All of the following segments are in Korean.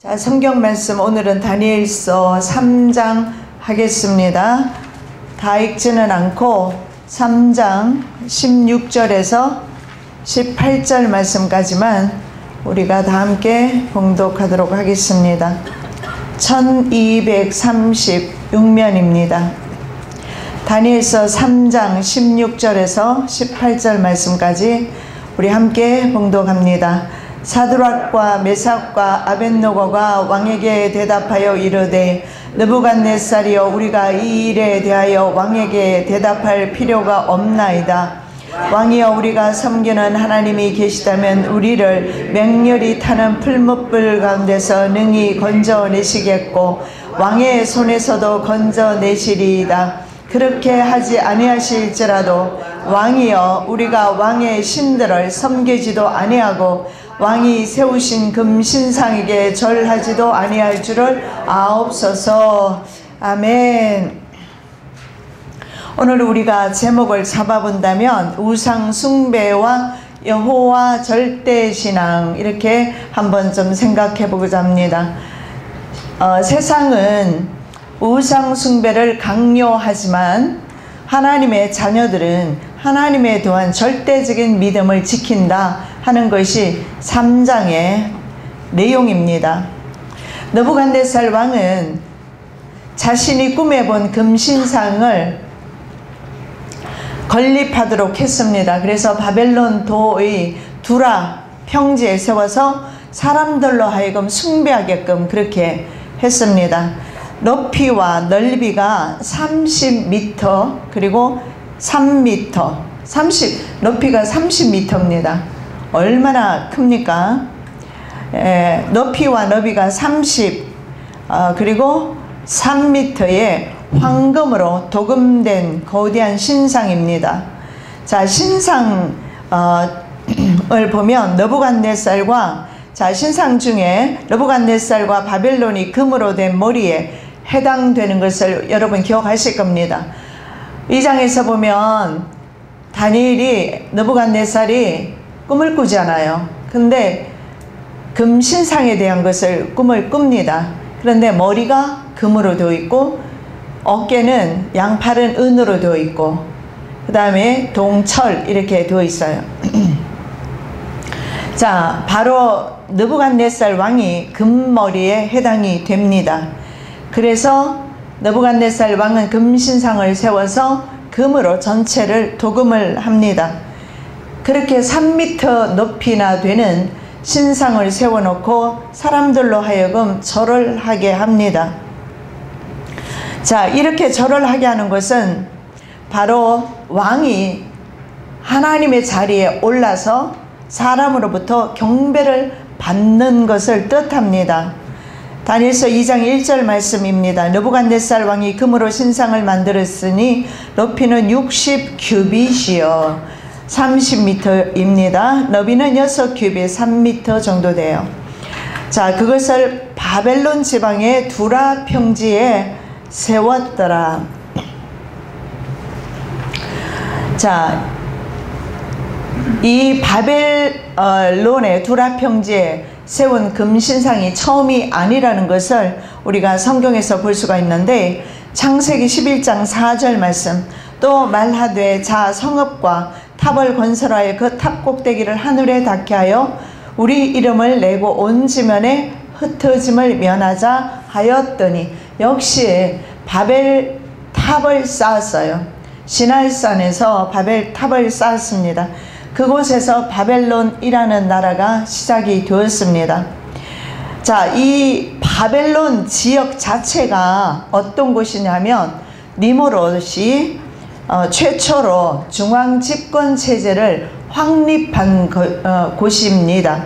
자, 성경 말씀 오늘은 다니엘서 3장 하겠습니다. 다 읽지는 않고 3장 16절에서 18절 말씀까지만 우리가 다 함께 봉독하도록 하겠습니다. 1236면입니다. 다니엘서 3장 16절에서 18절 말씀까지 우리 함께 봉독합니다. 사드락과 메삭과 아벳노고가 왕에게 대답하여 이르되 느부갓네살이여, 우리가 이 일에 대하여 왕에게 대답할 필요가 없나이다. 왕이여, 우리가 섬기는 하나님이 계시다면 우리를 맹렬히 타는 풀무불 가운데서 능히 건져내시겠고 왕의 손에서도 건져내시리이다. 그렇게 하지 아니하실지라도 왕이여, 우리가 왕의 신들을 섬기지도 아니하고 왕이 세우신 금신상에게 절하지도 아니할 줄을 아옵소서. 아멘. 오늘 우리가 제목을 잡아본다면 우상 숭배와 여호와 절대신앙, 이렇게 한번 좀 생각해 보고자 합니다. 세상은 우상 숭배를 강요하지만 하나님의 자녀들은 하나님에 대한 절대적인 믿음을 지킨다 하는 것이 3장의 내용입니다. 느부갓네살 왕은 자신이 꿈에 본 금신상을 건립하도록 했습니다. 그래서 바벨론 도의 두라 평지에 세워서 사람들로 하여금 숭배하게끔 그렇게 했습니다. 높이와 넓이가 30m 그리고 3m, 높이가 30m입니다. 얼마나 큽니까? 높이와 너비가 30, 그리고 3m의 황금으로 도금된 거대한 신상입니다. 자, 신상을 보면 느부갓네살과, 자, 신상 중에 느부갓네살과 바벨론이 금으로 된 머리에 해당되는 것을 여러분 기억하실 겁니다. 이 장에서 보면 다니엘이, 느부갓네살이 꿈을 꾸잖아요. 근데 금신상에 대한 것을 꿈을 꿉니다. 그런데 머리가 금으로 되어 있고 어깨는 양팔은 은으로 되어 있고 그 다음에 동철 이렇게 되어 있어요. 자, 바로 느부갓네살 왕이 금머리에 해당이 됩니다. 그래서 느부갓네살 왕은 금신상을 세워서 금으로 전체를 도금을 합니다. 그렇게 3m 높이나 되는 신상을 세워놓고 사람들로 하여금 절을 하게 합니다. 자, 이렇게 절을 하게 하는 것은 바로 왕이 하나님의 자리에 올라서 사람으로부터 경배를 받는 것을 뜻합니다. 다니엘서 2장 1절 말씀입니다. 느부갓네살 왕이 금으로 신상을 만들었으니 높이는 60규빗이요 30m입니다. 너비는 6규빗 3m 정도 돼요. 자, 그것을 바벨론 지방의 두라 평지에 세웠더라. 자, 이 바벨론의 두라 평지에 세운 금신상이 처음이 아니라는 것을 우리가 성경에서 볼 수가 있는데, 창세기 11장 4절 말씀, 또 말하되 자 성읍과 탑을 건설하여 그 탑 꼭대기를 하늘에 닿게 하여 우리 이름을 내고 온 지면에 흩어짐을 면하자 하였더니, 역시 바벨 탑을 쌓았어요. 시나이산에서 바벨 탑을 쌓았습니다. 그곳에서 바벨론이라는 나라가 시작이 되었습니다. 자, 이 바벨론 지역 자체가 어떤 곳이냐면 니무롯이 최초로 중앙 집권 체제를 확립한 곳입니다.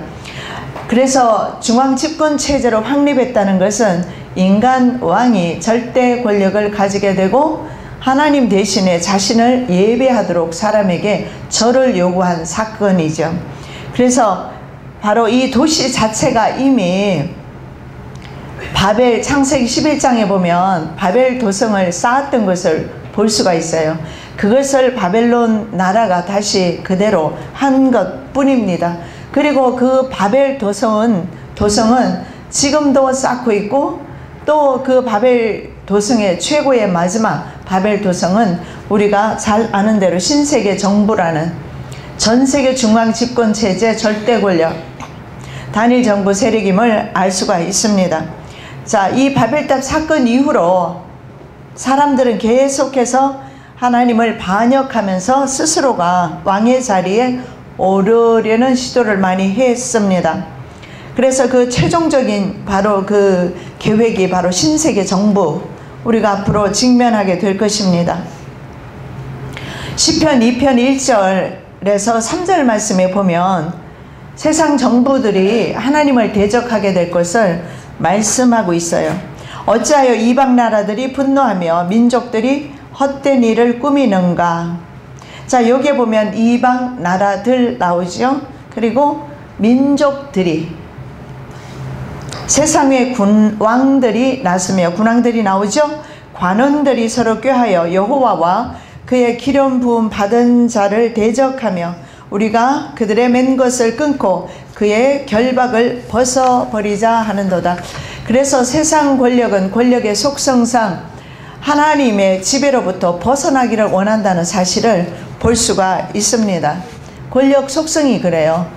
그래서 중앙 집권 체제로 확립했다는 것은 인간 왕이 절대 권력을 가지게 되고 하나님 대신에 자신을 예배하도록 사람에게 절을 요구한 사건이죠. 그래서 바로 이 도시 자체가 이미 바벨, 창세기 11장에 보면 바벨 도성을 쌓았던 것을 볼 수가 있어요. 그것을 바벨론 나라가 다시 그대로 한 것 뿐입니다. 그리고 그 바벨 도성은 지금도 쌓고 있고, 또 그 바벨 도성의 최고의 마지막 바벨 도성은 우리가 잘 아는 대로 신세계 정부라는 전 세계 중앙 집권 체제 절대 권력 단일 정부 세력임을 알 수가 있습니다. 자, 이 바벨탑 사건 이후로 사람들은 계속해서 하나님을 반역하면서 스스로가 왕의 자리에 오르려는 시도를 많이 했습니다. 그래서 그 최종적인 바로 그 계획이 바로 신세계 정부, 우리가 앞으로 직면하게 될 것입니다. 시편 2편 1절에서 3절 말씀에 보면 세상 정부들이 하나님을 대적하게 될 것을 말씀하고 있어요. 어찌하여 이방 나라들이 분노하며 민족들이 헛된 일을 꾸미는가. 자, 여기에 보면 이방 나라들 나오죠. 그리고 민족들이, 세상의 왕들이 나서며 군왕들이 나오죠. 관원들이 서로 꾀하여 여호와와 그의 기름 부음 받은 자를 대적하며 우리가 그들의 맨 것을 끊고 그의 결박을 벗어버리자 하는도다. 그래서 세상 권력은 권력의 속성상 하나님의 지배로부터 벗어나기를 원한다는 사실을 볼 수가 있습니다. 권력 속성이 그래요.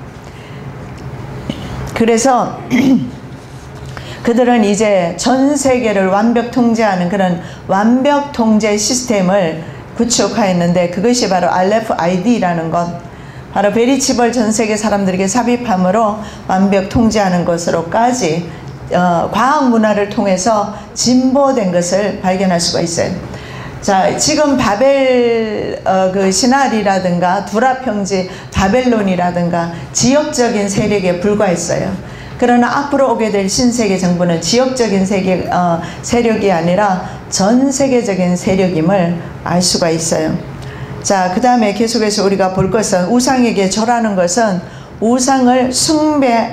그래서 그들은 이제 전 세계를 완벽 통제하는 그런 완벽 통제 시스템을 구축하였는데, 그것이 바로 RFID라는 것, 바로 베리치벌 전 세계 사람들에게 삽입함으로 완벽 통제하는 것으로까지 과학 문화를 통해서 진보된 것을 발견할 수가 있어요. 자, 지금 바벨 그 신할이라든가 두라평지 바벨론이라든가 지역적인 세력에 불과했어요. 그러나 앞으로 오게 될 신세계 정부는 지역적인 세력이 아니라 전 세계적인 세력임을 알 수가 있어요. 자, 그 다음에 계속해서 우리가 볼 것은 우상에게 절하는 것은 우상을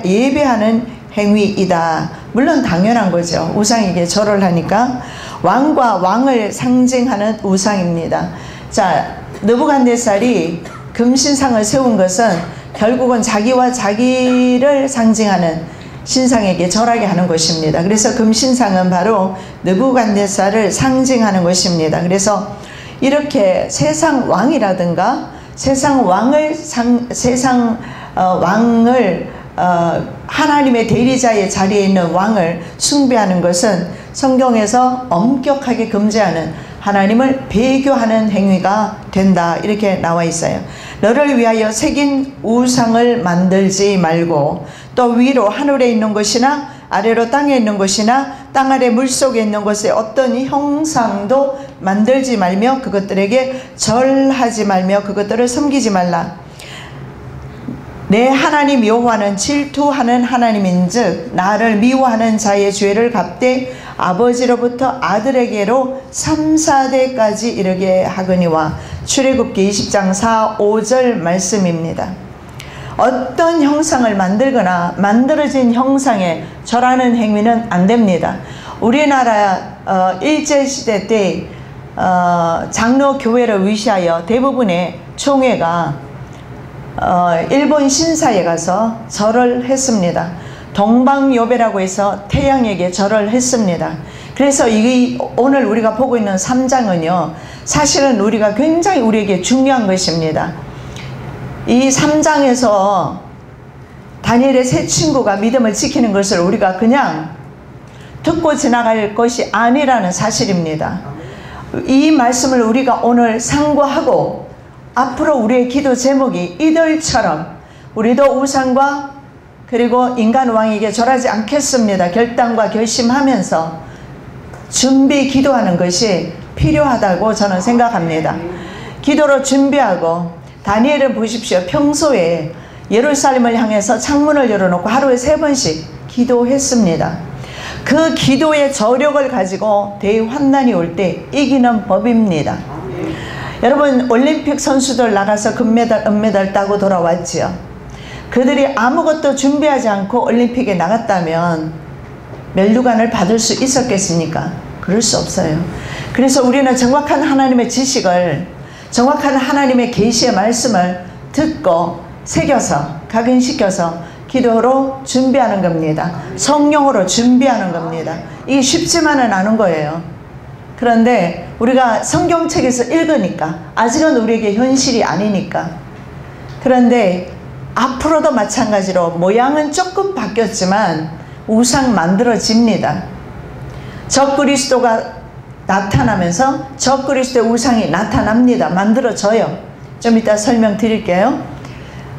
예배하는 행위이다. 물론 당연한 거죠. 우상에게 절을 하니까. 왕과 왕을 상징하는 우상입니다. 자, 느부갓네살이 금신상을 세운 것은 결국은 자기와 자기를 상징하는 신상에게 절하게 하는 것입니다. 그래서 금신상은 바로 느부갓네살을 상징하는 것입니다. 그래서 이렇게 세상 왕이라든가 세상 왕을 하나님의 대리자의 자리에 있는 왕을 숭배하는 것은 성경에서 엄격하게 금지하는, 하나님을 배교하는 행위가 된다, 이렇게 나와 있어요. 너를 위하여 새긴 우상을 만들지 말고, 또 위로 하늘에 있는 것이나 아래로 땅에 있는 것이나 땅 아래 물속에 있는 것의 어떤 형상도 만들지 말며 그것들에게 절하지 말며 그것들을 섬기지 말라. 내 하나님 여호와는 질투하는 하나님인즉 나를 미워하는 자의 죄를 갚되 아버지로부터 아들에게로 3, 4대까지 이르게 하거니와. 출애굽기 20장 4, 5절 말씀입니다. 어떤 형상을 만들거나 만들어진 형상에 절하는 행위는 안 됩니다. 우리나라 일제시대 때 장로교회를 위시하여 대부분의 총회가 일본 신사에 가서 절을 했습니다. 동방요배라고 해서 태양에게 절을 했습니다. 그래서 오늘 우리가 보고 있는 3장은요, 사실은 우리가 굉장히 우리에게 중요한 것입니다. 이 3장에서 다니엘의 세 친구가 믿음을 지키는 것을 우리가 그냥 듣고 지나갈 것이 아니라는 사실입니다. 이 말씀을 우리가 오늘 상고하고 앞으로 우리의 기도 제목이 이들처럼 우리도 우상과 그리고 인간 왕에게 절하지 않겠습니다. 결단과 결심하면서 준비 기도하는 것이 필요하다고 저는 생각합니다. 기도로 준비하고, 다니엘을 보십시오. 평소에 예루살렘을 향해서 창문을 열어놓고 하루에 3번씩 기도했습니다. 그 기도의 저력을 가지고 대환난이 올 때 이기는 법입니다. 여러분, 올림픽 선수들 나가서 금메달, 은메달 따고 돌아왔지요. 그들이 아무것도 준비하지 않고 올림픽에 나갔다면 멸류관을 받을 수 있었겠습니까? 그럴 수 없어요. 그래서 우리는 정확한 하나님의 지식을, 정확한 하나님의 계시의 말씀을 듣고 새겨서 각인시켜서 기도로 준비하는 겁니다. 성령으로 준비하는 겁니다. 이게 쉽지만은 않은 거예요. 그런데 우리가 성경책에서 읽으니까 아직은 우리에게 현실이 아니니까. 그런데 앞으로도 마찬가지로 모양은 조금 바뀌었지만 우상 만들어집니다. 적그리스도가 나타나면서 적그리스도의 우상이 나타납니다. 만들어져요. 좀 이따 설명드릴게요.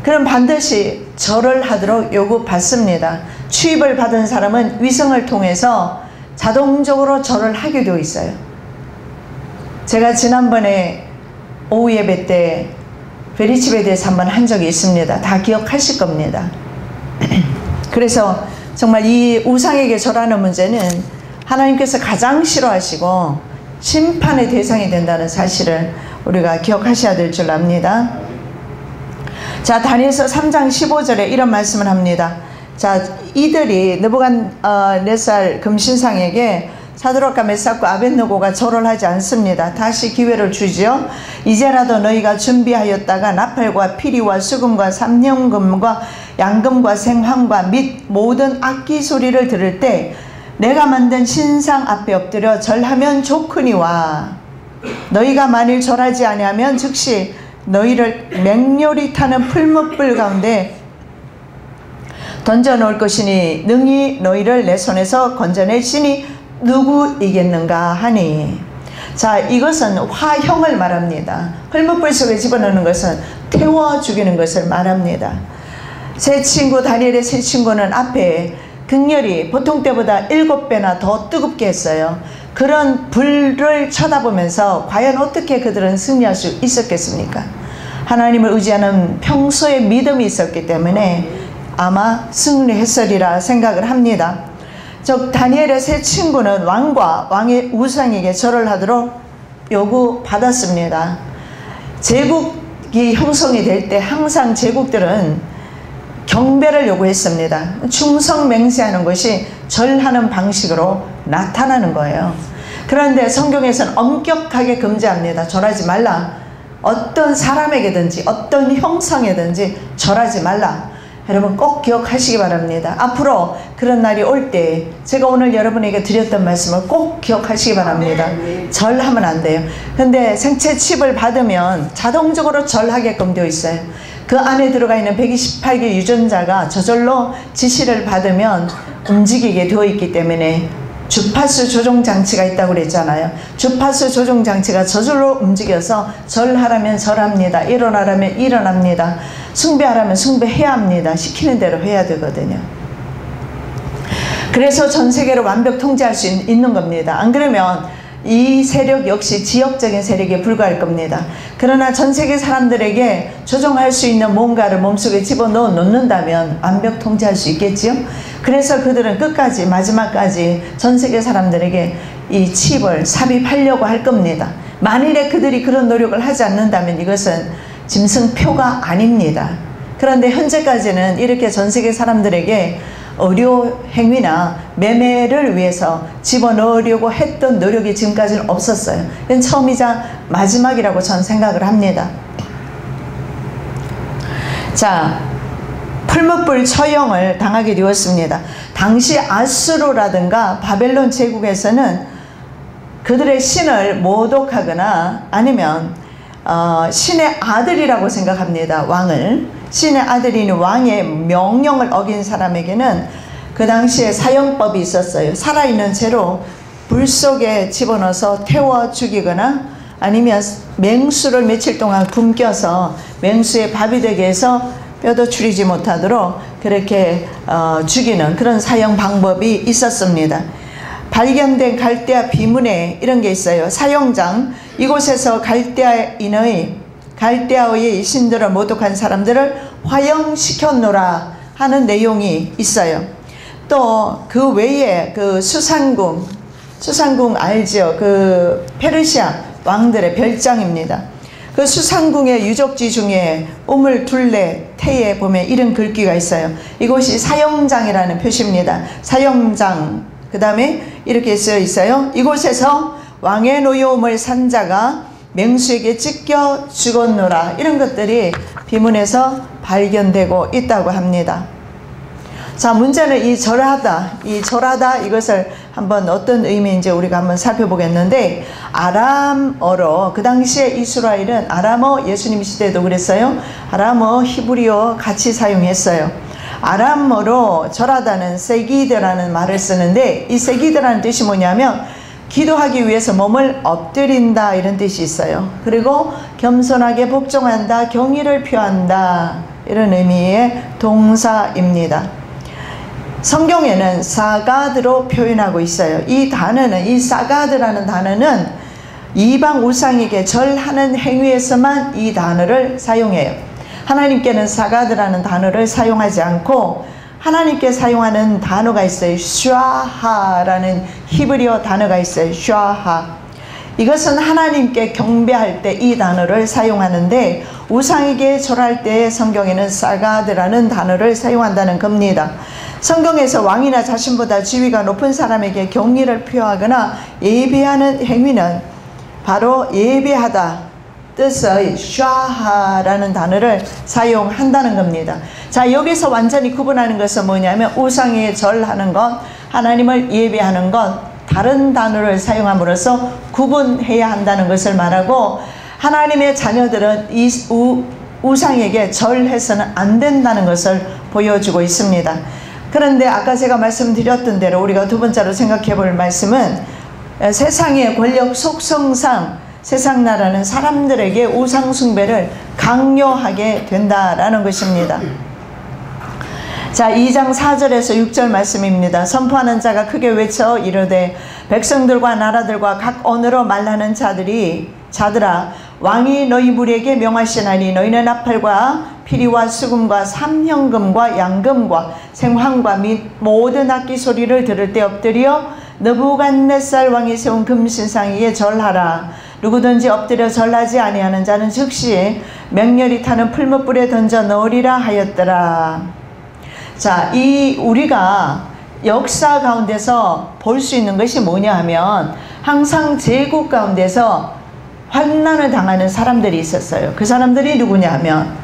그럼 반드시 절을 하도록 요구받습니다. 취입을 받은 사람은 위성을 통해서 자동적으로 절을 하게 되어 있어요. 제가 지난번에 오후 예배 때 베리칩에 대해서 한번 한 적이 있습니다. 다 기억하실 겁니다. 그래서 정말 이 우상에게 절하는 문제는 하나님께서 가장 싫어하시고 심판의 대상이 된다는 사실을 우리가 기억하셔야 될 줄 압니다. 자, 다니엘서 3장 15절에 이런 말씀을 합니다. 자, 이들이 느부갓네살 금신상에게 사드락과 메삭과 아벳느고가 절을 하지 않습니다. 다시 기회를 주지요. 이제라도 너희가 준비하였다가 나팔과 피리와 수금과 삼년금과 양금과 생황과 및 모든 악기 소리를 들을 때 내가 만든 신상 앞에 엎드려 절하면 좋거니와 너희가 만일 절하지 아니하면 즉시 너희를 맹렬히 타는 풀무불 가운데 던져놓을 것이니 능히 너희를 내 손에서 건져낼 신이 누구이겠는가 하니. 자, 이것은 화형을 말합니다. 풀무불 속에 집어넣는 것은 태워 죽이는 것을 말합니다. 세 친구, 다니엘의 세 친구는 앞에 극렬히 보통 때보다 7배나 더 뜨겁게 했어요. 그런 불을 쳐다보면서 과연 어떻게 그들은 승리할 수 있었겠습니까? 하나님을 의지하는 평소의 믿음이 있었기 때문에 아마 승리했으리라 생각을 합니다. 즉 다니엘의 세 친구는 왕과 왕의 우상에게 절을 하도록 요구받았습니다. 제국이 형성이 될 때 항상 제국들은 경배를 요구했습니다. 충성맹세하는 것이 절하는 방식으로 나타나는 거예요. 그런데 성경에서는 엄격하게 금지합니다. 절하지 말라. 어떤 사람에게든지 어떤 형상에든지 절하지 말라. 여러분 꼭 기억하시기 바랍니다. 앞으로 그런 날이 올 때 제가 오늘 여러분에게 드렸던 말씀을 꼭 기억하시기 바랍니다. 절하면 안 돼요. 근데 생체 칩을 받으면 자동적으로 절하게끔 되어 있어요. 그 안에 들어가 있는 128개 유전자가 저절로 지시를 받으면 움직이게 되어 있기 때문에 주파수 조종 장치가 있다고 그랬잖아요. 주파수 조종 장치가 저절로 움직여서 절하라면 절합니다. 일어나라면 일어납니다. 숭배하라면 숭배해야 합니다. 시키는 대로 해야 되거든요. 그래서 전 세계를 완벽 통제할 수 있는 겁니다. 안 그러면 이 세력 역시 지역적인 세력에 불과할 겁니다. 그러나 전 세계 사람들에게 조종할 수 있는 뭔가를 몸속에 집어넣어 놓는다면 완벽 통제할 수 있겠지요. 그래서 그들은 끝까지 마지막까지 전 세계 사람들에게 이 칩을 삽입하려고 할 겁니다. 만일에 그들이 그런 노력을 하지 않는다면 이것은 짐승표가 아닙니다. 그런데 현재까지는 이렇게 전 세계 사람들에게 의료 행위나 매매를 위해서 집어넣으려고 했던 노력이 지금까지는 없었어요. 이건 처음이자 마지막이라고 저는 생각을 합니다. 자, 풀무불 처형을 당하게 되었습니다. 당시 아수르라든가 바벨론 제국에서는 그들의 신을 모독하거나 아니면 신의 아들이라고 생각합니다. 왕을. 신의 아들인 왕의 명령을 어긴 사람에게는 그 당시에 사형법이 있었어요. 살아있는 채로 불 속에 집어넣어서 태워 죽이거나 아니면 맹수를 며칠 동안 굶겨서 맹수의 밥이 되게 해서 뼈도 추리지 못하도록 그렇게 죽이는 그런 사형 방법이 있었습니다. 발견된 갈대아 비문에 이런 게 있어요. 사형장, 이곳에서 갈대아의 신들을 모독한 사람들을 화형시켰노라 하는 내용이 있어요. 또 그 외에 그 수상궁 알죠? 그 페르시아 왕들의 별장입니다. 그 수상궁의 유적지 중에 우물둘레 태에 보면 이런 글귀가 있어요. 이곳이 사형장이라는 표시입니다. 사형장. 그 다음에 이렇게 쓰여 있어요. 이곳에서 왕의 노여움을 산 자가 맹수에게 찢겨 죽었노라. 이런 것들이 비문에서 발견되고 있다고 합니다. 자, 문제는 이 절하다 이것을 한번 어떤 의미인지 우리가 한번 살펴보겠는데, 아람어로, 그 당시에 이스라엘은 아람어, 예수님 시대에도 그랬어요. 아람어, 히브리어 같이 사용했어요. 아람어로 절하다는 세기드라는 말을 쓰는데, 이 세기드라는 뜻이 뭐냐면 기도하기 위해서 몸을 엎드린다 이런 뜻이 있어요. 그리고 겸손하게 복종한다, 경의를 표한다 이런 의미의 동사입니다. 성경에는 사가드로 표현하고 있어요. 이 단어는, 이 사가드라는 단어는 이방 우상에게 절하는 행위에서만 이 단어를 사용해요. 하나님께는 사가드라는 단어를 사용하지 않고 하나님께 사용하는 단어가 있어요. 슈아하라는 히브리어 단어가 있어요. 슈아하. 이것은 하나님께 경배할 때 이 단어를 사용하는데, 우상에게 절할 때 성경에는 사가드라는 단어를 사용한다는 겁니다. 성경에서 왕이나 자신보다 지위가 높은 사람에게 경의를 표하거나 예배하는 행위는 바로 예배하다 뜻의 샤하라는 단어를 사용한다는 겁니다. 자, 여기서 완전히 구분하는 것은 뭐냐면, 우상에 절하는 것, 하나님을 예배하는 것, 다른 단어를 사용함으로써 구분해야 한다는 것을 말하고, 하나님의 자녀들은 이 우상에게 절해서는 안 된다는 것을 보여주고 있습니다. 그런데 아까 제가 말씀드렸던 대로 우리가 두 번째로 생각해 볼 말씀은, 세상의 권력 속성상 세상 나라는 사람들에게 우상 숭배를 강요하게 된다라는 것입니다. 자, 2장 4절에서 6절 말씀입니다. 선포하는 자가 크게 외쳐 이르되, 백성들과 나라들과 각 언어로 말하는 자들아, 왕이 너희 무리에게 명하시나니 너희는 나팔과 피리와 수금과 삼형금과 양금과 생황과 및 모든 악기 소리를 들을 때 엎드려 느부갓네살 왕이 세운 금신상에게 절하라. 누구든지 엎드려 절하지 아니하는 자는 즉시 맹렬히 타는 풀무불에 던져 넣으리라 하였더라. 자, 우리가 역사 가운데서 볼 수 있는 것이 뭐냐 하면, 항상 제국 가운데서 환난을 당하는 사람들이 있었어요. 그 사람들이 누구냐 하면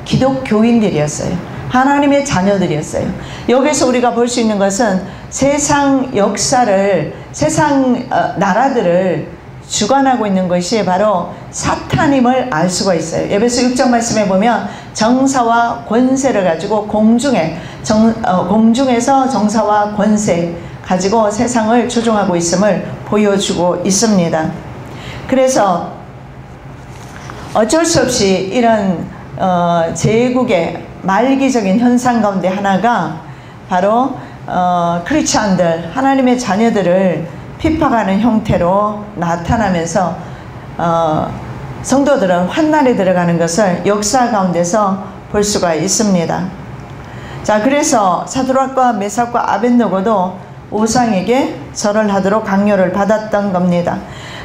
기독교인들이었어요. 하나님의 자녀들이었어요. 여기서 우리가 볼 수 있는 것은 세상 역사를, 세상 나라들을 주관하고 있는 것이 바로 사탄임을 알 수가 있어요. 에베소 6장 말씀에 보면 정사와 권세를 가지고 공중에서 정사와 권세 가지고 세상을 조종하고 있음을 보여주고 있습니다. 그래서 어쩔 수 없이 이런 제국의 말기적인 현상 가운데 하나가 바로 크리스찬들, 하나님의 자녀들을 핍박하는 형태로 나타나면서 성도들은 환난에 들어가는 것을 역사 가운데서 볼 수가 있습니다. 자, 그래서 사드락과 메삭과 아벳느고도 우상에게 절을 하도록 강요를 받았던 겁니다.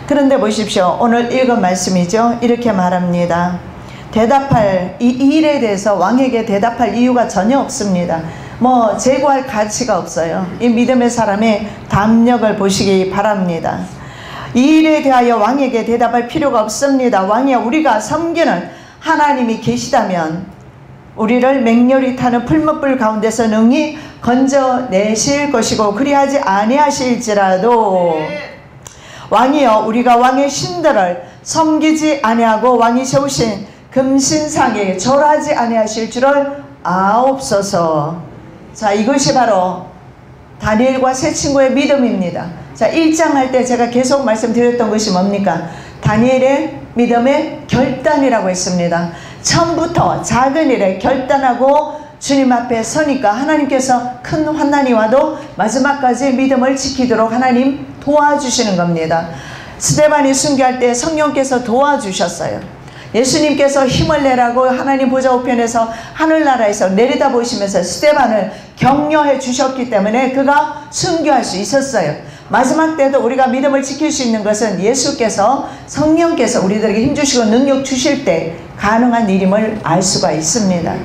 그런데 보십시오. 오늘 읽은 말씀이죠. 이렇게 말합니다. 이 일에 대해서 왕에게 대답할 이유가 전혀 없습니다. 제고할 가치가 없어요. 이 믿음의 사람의 담력을 보시기 바랍니다. 이 일에 대하여 왕에게 대답할 필요가 없습니다. 왕이야, 우리가 섬기는 하나님이 계시다면 우리를 맹렬히 타는 풀무불 가운데서 능히 건져내실 것이고, 그리하지 아니하실지라도 왕이여, 우리가 왕의 신들을 섬기지 아니하고 왕이 세우신 금신상에 절하지 아니하실 줄을 아옵소서. 자, 이것이 바로 다니엘과 세 친구의 믿음입니다. 자, 1장 할 때 제가 계속 말씀드렸던 것이 뭡니까? 다니엘의 믿음의 결단이라고 했습니다. 처음부터 작은 일에 결단하고 주님 앞에 서니까 하나님께서 큰 환난이 와도 마지막까지 믿음을 지키도록 하나님 도와주시는 겁니다. 스데반이 순교할 때 성령께서 도와주셨어요. 예수님께서 힘을 내라고 하나님 보좌 우편에서 하늘나라에서 내려다보시면서 스데반을 격려해 주셨기 때문에 그가 순교할 수 있었어요. 마지막 때도 우리가 믿음을 지킬 수 있는 것은 예수께서, 성령께서 우리들에게 힘주시고 능력 주실 때 가능한 일임을 알 수가 있습니다.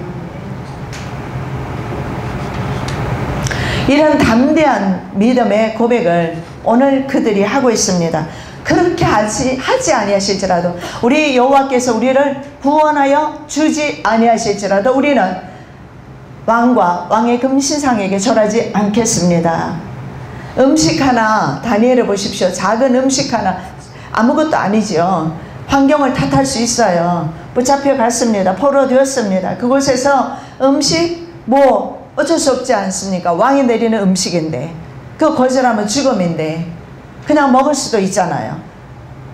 이런 담대한 믿음의 고백을 오늘 그들이 하고 있습니다. 그렇게 하지 아니하실지라도, 우리 여호와께서 우리를 구원하여 주지 아니하실지라도 우리는 왕과 왕의 금신상에게 절하지 않겠습니다. 음식 하나, 다니엘을 보십시오. 작은 음식 하나, 아무것도 아니죠. 환경을 탓할 수 있어요. 붙잡혀 갔습니다. 포로 되었습니다. 그곳에서 음식 뭐 어쩔 수 없지 않습니까? 왕이 내리는 음식인데, 그거 거절하면 죽음인데 그냥 먹을 수도 있잖아요.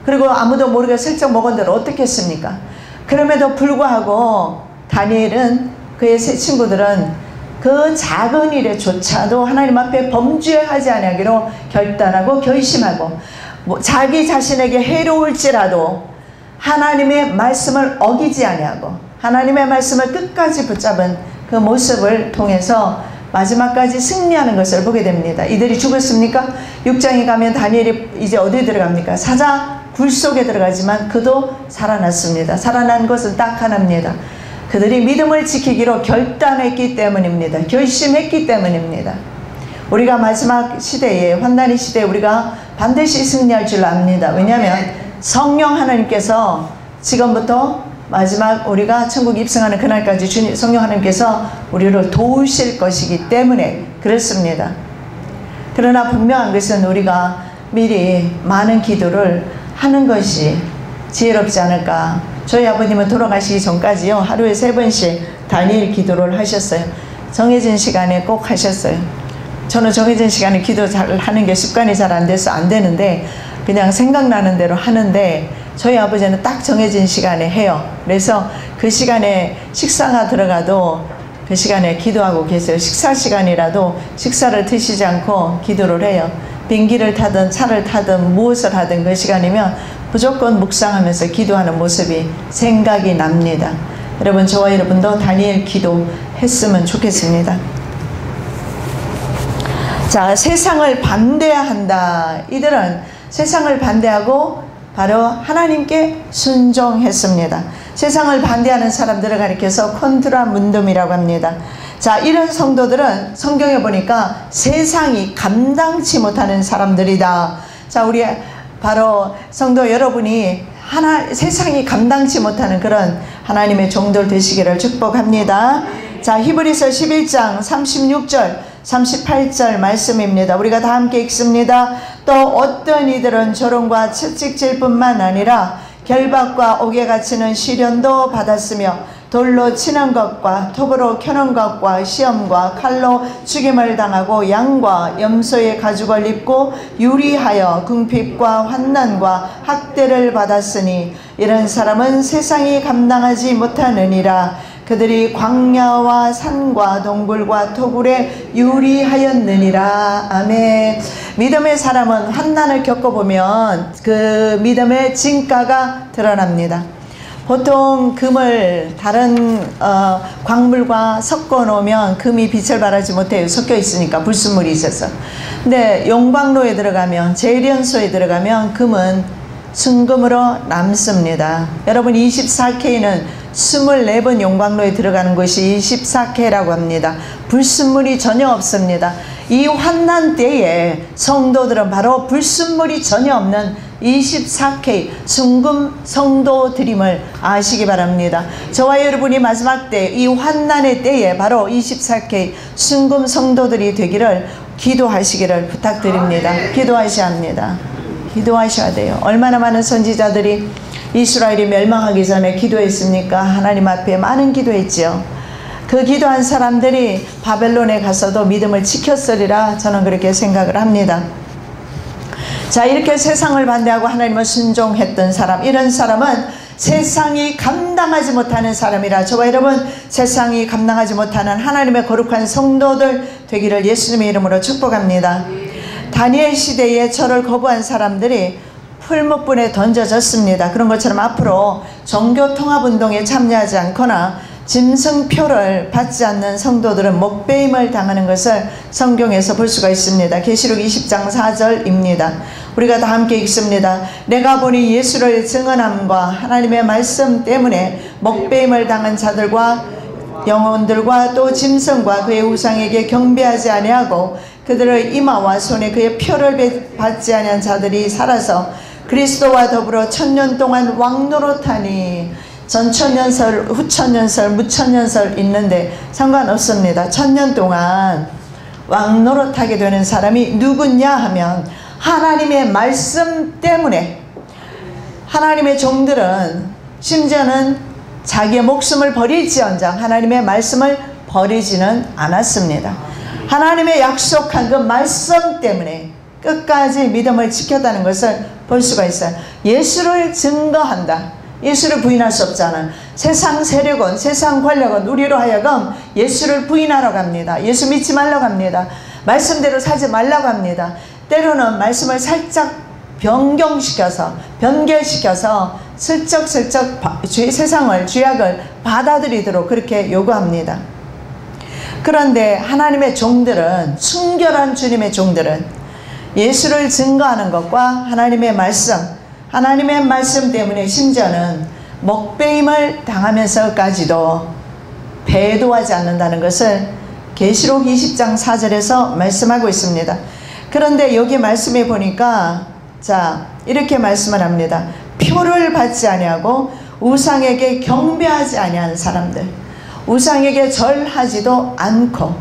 그리고 아무도 모르게 슬쩍 먹은 대로 어떻겠습니까? 그럼에도 불구하고 다니엘은, 그의 세 친구들은 그 작은 일에조차도 하나님 앞에 범죄하지 아니하기로 결단하고 결심하고, 자기 자신에게 해로울지라도 하나님의 말씀을 어기지 아니하고 하나님의 말씀을 끝까지 붙잡은 그 모습을 통해서 마지막까지 승리하는 것을 보게 됩니다. 이들이 죽었습니까? 6장에 가면 다니엘이 이제 어디 들어갑니까? 사자 굴 속에 들어가지만 그도 살아났습니다. 살아난 것은 딱 하나입니다. 그들이 믿음을 지키기로 결단했기 때문입니다. 결심했기 때문입니다. 우리가 마지막 시대에, 환난의 시대에 우리가 반드시 승리할 줄 압니다. 왜냐하면 성령 하나님께서 지금부터 마지막 우리가 천국 입성하는 그날까지 성령 하나님께서 우리를 도우실 것이기 때문에 그렇습니다. 그러나 분명한 것은 우리가 미리 많은 기도를 하는 것이 지혜롭지 않을까. 저희 아버님은 돌아가시기 전까지요, 하루에 3번씩 다니엘 기도를 하셨어요. 정해진 시간에 꼭 하셨어요. 저는 정해진 시간에 기도 잘 하는 게 습관이 잘 안 돼서 안 되는데 그냥 생각나는 대로 하는데, 저희 아버지는 딱 정해진 시간에 해요. 그래서 그 시간에 식사가 들어가도 그 시간에 기도하고 계세요. 식사 시간이라도 식사를 드시지 않고 기도를 해요. 비행기를 타든 차를 타든 무엇을 하든 그 시간이면 무조건 묵상하면서 기도하는 모습이 생각이 납니다. 여러분, 저와 여러분도 다니엘 기도 했으면 좋겠습니다. 자, 세상을 반대한다. 이들은 세상을 반대하고 바로 하나님께 순종했습니다. 세상을 반대하는 사람들을 가리켜서 콘트라 문둠이라고 합니다. 자, 이런 성도들은 성경에 보니까 세상이 감당치 못하는 사람들이다. 자, 우리 바로 성도 여러분이 세상이 감당치 못하는 그런 하나님의 종들 되시기를 축복합니다. 자, 히브리서 11장 36절 38절 말씀입니다. 우리가 다 함께 읽습니다. 또 어떤 이들은 조롱과 채찍질 뿐만 아니라 결박과 옥에 갇히는 시련도 받았으며 돌로 치는 것과 톱으로 켜는 것과 시험과 칼로 죽임을 당하고 양과 염소의 가죽을 입고 유리하여 궁핍과 환난과 학대를 받았으니 이런 사람은 세상이 감당하지 못하느니라. 그들이 광야와 산과 동굴과 토굴에 유리하였느니라. 아멘. 믿음의 사람은 환난을 겪어보면 그 믿음의 진가가 드러납니다. 보통 금을 다른 광물과 섞어 놓으면 금이 빛을 발하지 못해요. 섞여 있으니까, 불순물이 있어서. 근데 용광로에 들어가면, 재련소에 들어가면 금은 순금으로 남습니다. 여러분, 24K는 24번 용광로에 들어가는 것이 24K라고 합니다. 불순물이 전혀 없습니다. 이 환난 때에 성도들은 바로 불순물이 전혀 없는 24K 순금 성도들임을 아시기 바랍니다. 저와 여러분이 마지막 때, 이 환난의 때에 바로 24K 순금 성도들이 되기를 기도하시기를 부탁드립니다. 기도하셔야 합니다. 기도하셔야 돼요. 얼마나 많은 선지자들이 이스라엘이 멸망하기 전에 기도했습니까? 하나님 앞에 많은 기도했지요. 그 기도한 사람들이 바벨론에 가서도 믿음을 지켰으리라 저는 그렇게 생각을 합니다. 자, 이렇게 세상을 반대하고 하나님을 순종했던 사람, 이런 사람은 세상이 감당하지 못하는 사람이라 저와 여러분 세상이 감당하지 못하는 하나님의 거룩한 성도들 되기를 예수님의 이름으로 축복합니다. 다니엘 시대에 저를 거부한 사람들이 풀무불에 던져졌습니다. 그런 것처럼 앞으로 종교통합운동에 참여하지 않거나 짐승표를 받지 않는 성도들은 목배임을 당하는 것을 성경에서 볼 수가 있습니다. 계시록 20장 4절입니다. 우리가 다 함께 읽습니다. 내가 보니 예수를 증언함과 하나님의 말씀 때문에 목배임을 당한 자들과 영혼들과 또 짐승과 그의 우상에게 경배하지 아니하고 그들의 이마와 손에 그의 표를 받지 아니한 자들이 살아서 그리스도와 더불어 1000년 동안 왕노릇하니. 전천년설, 후천년설, 무천년설 있는데 상관없습니다. 1000년 동안 왕노릇하게 되는 사람이 누구냐 하면 하나님의 말씀 때문에, 하나님의 종들은 심지어는 자기의 목숨을 버릴지언정 하나님의 말씀을 버리지는 않았습니다. 하나님의 약속한 그 말씀 때문에 끝까지 믿음을 지켰다는 것을 볼 수가 있어요. 예수를 증거한다. 예수를 부인할 수 없잖아요. 세상 세력은, 세상 권력은 우리로 하여금 예수를 부인하러 갑니다. 예수 믿지 말라고 합니다. 말씀대로 살지 말라고 합니다. 때로는 말씀을 살짝 변경시켜서, 변개시켜서 슬쩍슬쩍 세상을, 죄악을 받아들이도록 그렇게 요구합니다. 그런데 하나님의 종들은, 순결한 주님의 종들은 예수를 증거하는 것과 하나님의 말씀 때문에 심지어는 먹배임을 당하면서까지도 배도하지 않는다는 것을 계시록 20장 4절에서 말씀하고 있습니다. 그런데 여기 말씀에 보니까 이렇게 말씀을 합니다. 표를 받지 아니하고 우상에게 경배하지 아니하는 사람들, 우상에게 절하지도 않고,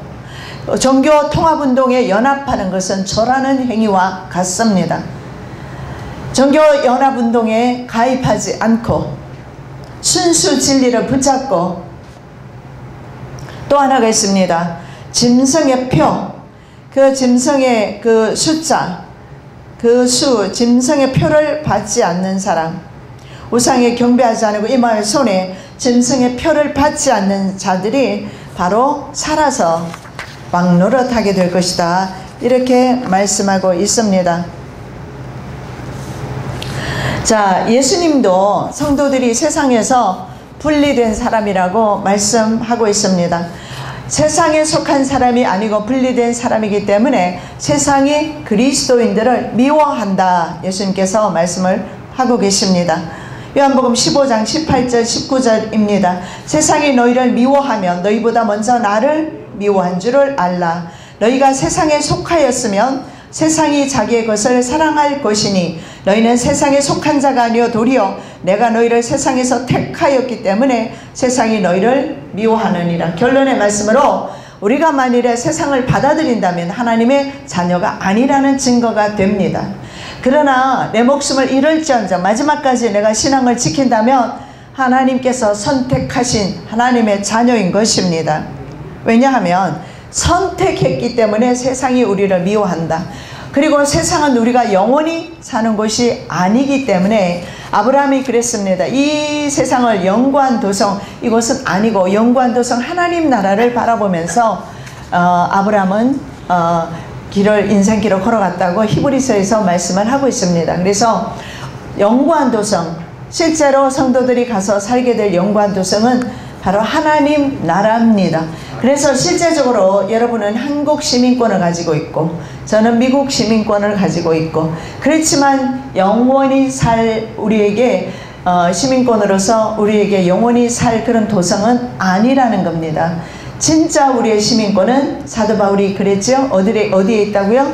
종교 통합운동에 연합하는 것은 절하는 행위와 같습니다. 종교연합운동에 가입하지 않고 순수 진리를 붙잡고, 또 하나가 있습니다. 짐승의 표, 그 짐승의 그 숫자, 그 수, 짐승의 표를 받지 않는 사람, 우상에 경배하지 않고 이마의 손에 짐승의 표를 받지 않는 자들이 바로 살아서 왕노릇하게 될 것이다. 이렇게 말씀하고 있습니다. 예수님도 성도들이 세상에서 분리된 사람이라고 말씀하고 있습니다. 세상에 속한 사람이 아니고 분리된 사람이기 때문에 세상이 그리스도인들을 미워한다. 예수님께서 말씀을 하고 계십니다. 요한복음 15장 18절 19절입니다. 세상이 너희를 미워하면 너희보다 먼저 나를 미워한 줄을 알라. 너희가 세상에 속하였으면 세상이 자기의 것을 사랑할 것이니 너희는 세상에 속한 자가 아니요 도리어 내가 너희를 세상에서 택하였기 때문에 세상이 너희를 미워하느니라. 결론의 말씀으로 우리가 만일에 세상을 받아들인다면 하나님의 자녀가 아니라는 증거가 됩니다. 그러나 내 목숨을 잃을지언정 마지막까지 내가 신앙을 지킨다면 하나님께서 선택하신 하나님의 자녀인 것입니다. 왜냐하면 선택했기 때문에 세상이 우리를 미워한다. 그리고 세상은 우리가 영원히 사는 곳이 아니기 때문에 아브라함이 그랬습니다. 이 세상을 영구한 도성, 이곳은 아니고 영구한 도성 하나님 나라를 바라보면서 아브라함은 인생길을 걸어갔다고 히브리서에서 말씀을 하고 있습니다. 그래서 영구한 도성, 실제로 성도들이 가서 살게 될 영구한 도성은 바로 하나님 나라입니다. 그래서 실제적으로 여러분은 한국 시민권을 가지고 있고 저는 미국 시민권을 가지고 있고, 그렇지만 영원히 살 우리에게 시민권으로서 우리에게 영원히 살 그런 도성은 아니라는 겁니다. 진짜 우리의 시민권은 사도 바울이 그랬죠. 어디에 있다고요?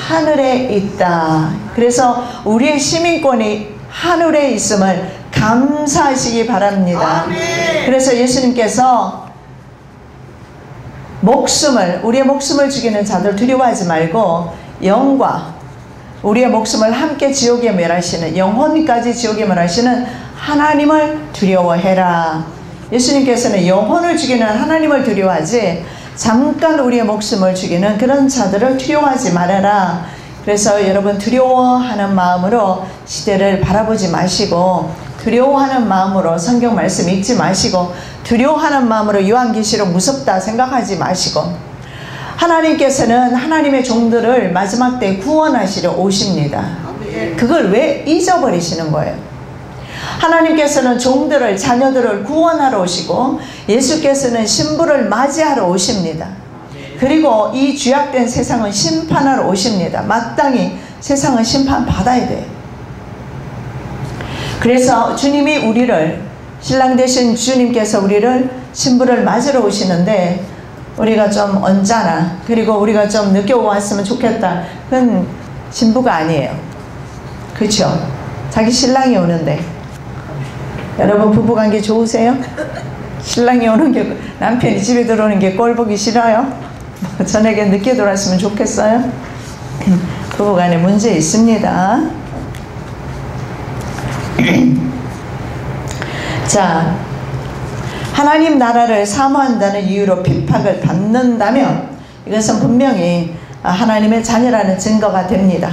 하늘에 있다. 그래서 우리의 시민권이 하늘에 있음을 감사하시기 바랍니다. 그래서 예수님께서 우리의 목숨을 죽이는 자들 두려워하지 말고 영과 우리의 목숨을 함께 지옥에 멸하시는, 영혼까지 지옥에 멸하시는 하나님을 두려워해라. 예수님께서는 영혼을 죽이는 하나님을 두려워하지 잠깐 우리의 목숨을 죽이는 그런 자들을 두려워하지 말아라. 그래서 여러분 두려워하는 마음으로 시대를 바라보지 마시고, 두려워하는 마음으로 성경 말씀 읽지 마시고, 두려워하는 마음으로 요한계시록 무섭다 생각하지 마시고, 하나님께서는 하나님의 종들을 마지막 때 구원하시러 오십니다. 그걸 왜 잊어버리시는 거예요? 하나님께서는 종들을, 자녀들을 구원하러 오시고 예수께서는 신부를 맞이하러 오십니다. 그리고 이 죄악된 세상은 심판하러 오십니다. 마땅히 세상은 심판받아야 돼요. 그래서 주님이 우리를, 신랑 되신 주님께서 우리를 신부를 맞으러 오시는데 우리가 좀 언짢아, 그리고 우리가 좀 늦게 왔으면 좋겠다, 그건 신부가 아니에요. 그렇죠? 자기 신랑이 오는데 여러분 부부관계 좋으세요? 신랑이 오는 게 남편이 집에 들어오는 게 꼴 보기 싫어요? 저녁에 늦게 돌아왔으면 좋겠어요? 부부간에 문제 있습니다. 자, 하나님 나라를 사모한다는 이유로 핍박을 받는다면 이것은 분명히 하나님의 자녀라는 증거가 됩니다.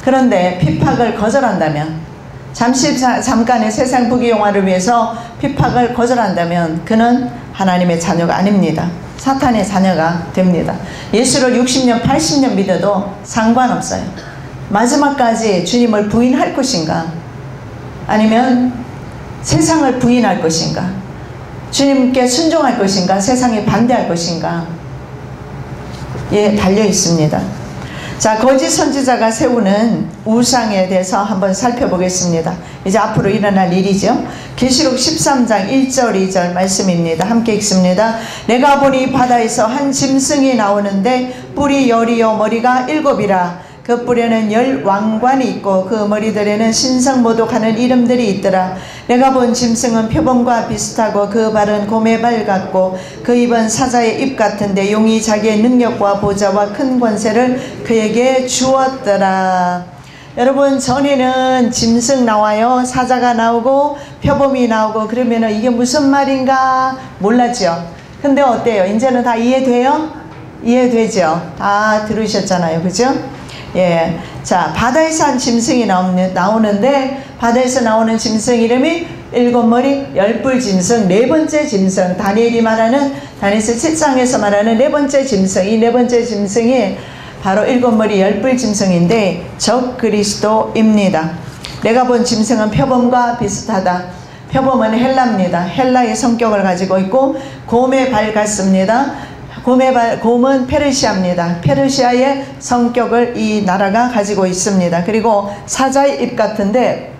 그런데 핍박을 거절한다면, 잠깐의 세상 부귀영화를 위해서 핍박을 거절한다면 그는 하나님의 자녀가 아닙니다. 사탄의 자녀가 됩니다. 예수를 60년 80년 믿어도 상관없어요. 마지막까지 주님을 부인할 것인가, 아니면 세상을 부인할 것인가, 주님께 순종할 것인가, 세상에 반대할 것인가, 예, 달려 있습니다. 자, 거짓 선지자가 세우는 우상에 대해서 한번 살펴보겠습니다. 이제 앞으로 일어날 일이죠. 계시록 13장 1절 2절 말씀입니다. 함께 읽습니다. 내가 보니 바다에서 한 짐승이 나오는데 뿔이 10이요 머리가 7이라. 그 뿔에는 10 왕관이 있고 그 머리들에는 신성모독하는 이름들이 있더라. 내가 본 짐승은 표범과 비슷하고 그 발은 곰의 발 같고 그 입은 사자의 입 같은데 용이 자기의 능력과 보좌와 큰 권세를 그에게 주었더라. 여러분, 전에는 짐승 나와요, 사자가 나오고 표범이 나오고 그러면은 이게 무슨 말인가 몰랐죠. 근데 어때요? 이제는 다 이해돼요? 이해되죠? 다 들으셨잖아요, 그죠? 예, 자, 바다에서 한 짐승이 나오는데 바다에서 나오는 짐승 이름이 7머리 10뿔 짐승, 네 번째 짐승, 다니엘이 말하는 다니엘서 7장에서 말하는 네 번째 짐승, 이 네 번째 짐승이 바로 7머리 10뿔 짐승인데 적 그리스도입니다. 내가 본 짐승은 표범과 비슷하다. 표범은 헬라입니다. 헬라의 성격을 가지고 있고 곰의 발 같습니다. 곰은 페르시아입니다. 페르시아의 성격을 이 나라가 가지고 있습니다. 그리고 사자의 입 같은데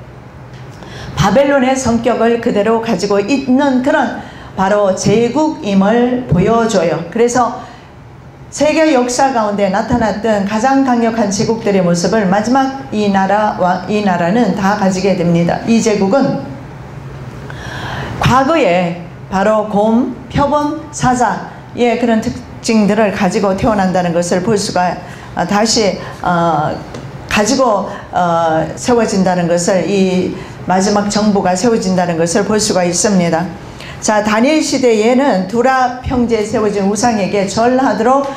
바벨론의 성격을 그대로 가지고 있는 그런 바로 제국임을 보여줘요. 그래서 세계 역사 가운데 나타났던 가장 강력한 제국들의 모습을 마지막 이 나라는 다 가지게 됩니다. 이 제국은 과거에 바로 곰, 표범, 사자, 예, 그런 특징들을 가지고 태어난다는 것을 볼 수가, 다시 가지고 세워진다는 것을, 이 마지막 정부가 세워진다는 것을 볼 수가 있습니다. 자, 다니엘 시대에는 두라 평지에 세워진 우상에게 절하도록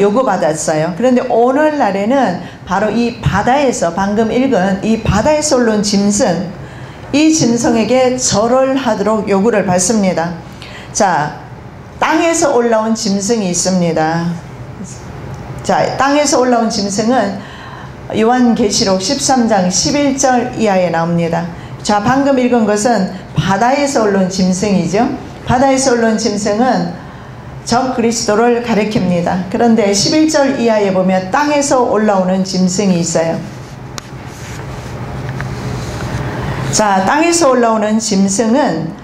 요구받았어요. 그런데 오늘날에는 바로 이 바다에서, 방금 읽은 이 바다에서 올라온 짐승, 이 짐승에게 절을 하도록 요구를 받습니다. 자, 땅에서 올라온 짐승이 있습니다. 자, 땅에서 올라온 짐승은 요한계시록 13장 11절 이하에 나옵니다. 자, 방금 읽은 것은 바다에서 올라온 짐승이죠. 바다에서 올라온 짐승은 적 그리스도를 가리킵니다. 그런데 11절 이하에 보면 땅에서 올라오는 짐승이 있어요. 자, 땅에서 올라오는 짐승은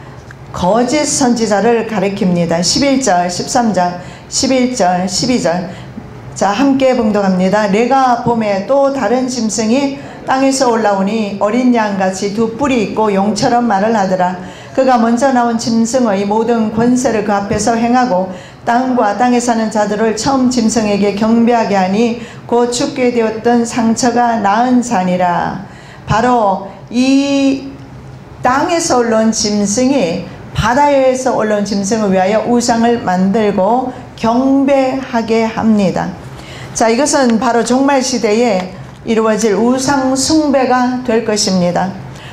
거짓 선지자를 가리킵니다. 11절, 13절, 11절, 12절. 자, 함께 봉독합니다. 내가 봄에 또 다른 짐승이 땅에서 올라오니 어린 양같이 두 뿔이 있고 용처럼 말을 하더라. 그가 먼저 나온 짐승의 모든 권세를 그 앞에서 행하고 땅과 땅에 사는 자들을 처음 짐승에게 경배하게 하니 곧 죽게 되었던 상처가 나은 자니라. 바로 이 땅에서 올라온 짐승이 바다에서 올라온 짐승을 위하여 우상을 만들고 경배하게 합니다. 자, 이것은 바로 종말 시대에 이루어질 우상 숭배가 될 것입니다.